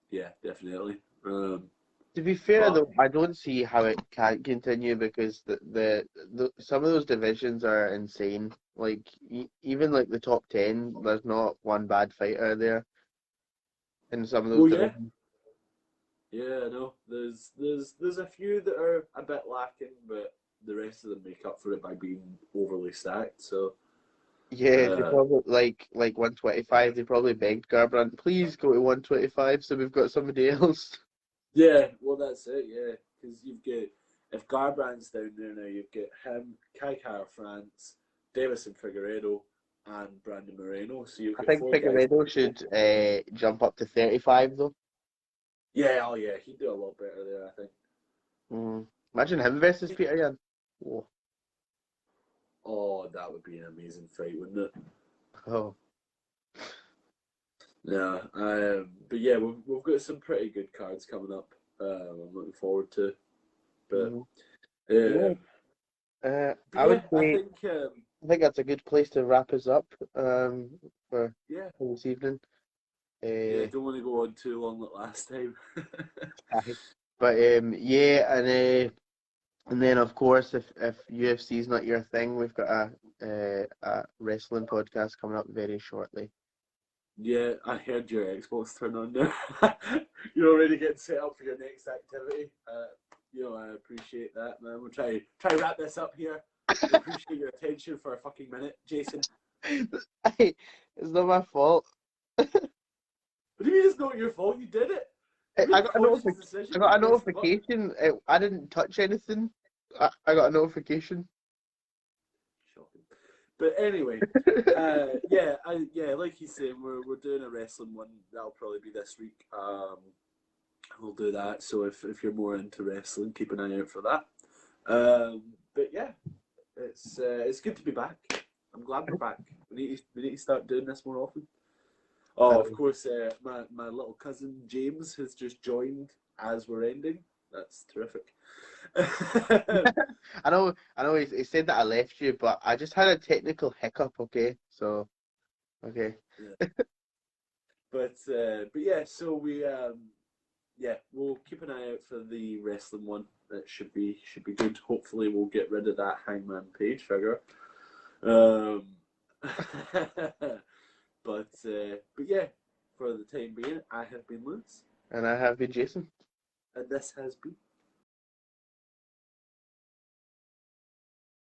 Yeah, definitely. To be fair But though, I don't see how it can't continue because the some of those divisions are insane. Like even like the top 10, there's not one bad fighter there in some of those well, yeah, divisions. yeah, I know. There's a few that are a bit lacking, but the rest of them make up for it by being overly stacked. So, Yeah, they uh, probably like 125. They probably begged Garbrandt, please go to 125, so we've got somebody else. yeah, well, that's it. Yeah, because you've got if Garbrandt's down there now, you've got him, Kai Kara France, Davison Figueiredo, and Brandon Moreno. So you've I got think four guys. Figueiredo should jump up to 35 though. Yeah, oh yeah, he'd do a lot better there, I think. Imagine him versus Peter Yan. Oh, Oh, that would be an amazing fight, wouldn't it? oh. Yeah, but yeah, we've got some pretty good cards coming up. I'm looking forward to, but Mhm. Yeah. um, but I would yeah, say I think that's a good place to wrap us up for yeah, this evening. yeah. Uh, Don't want to go on too long like last time. aye. But yeah, and then of course if UFC is not your thing, we've got a wrestling podcast coming up very shortly. Yeah, I heard your Xbox turn on there. You're already getting set up for your next activity. I appreciate that, man. We'll try to wrap this up here. We appreciate your attention for a fucking minute, Jason. It's not my fault. What do you mean it's not your fault? You did it. You I made a got a conscious notification. decision I to got a push the button. notification. I didn't touch anything. I got a notification. Shocking. But anyway, yeah, like he's saying, we're doing a wrestling one. That'll probably be this week. We'll do that. So if you're more into wrestling, keep an eye out for that. But yeah, it's good to be back. I'm glad we're back. We need to start doing this more often. Oh, of course, my little cousin James has just joined as we're ending. That's terrific. I know he said that I left you, but I just had a technical hiccup, okay? So, okay. Yeah. But yeah, so we'll keep an eye out for the wrestling one. That should be good. Hopefully, we'll get rid of that Hangman Page figure. Um, but yeah, for the time being, I have been Lewis, And I have been Jason. and this has been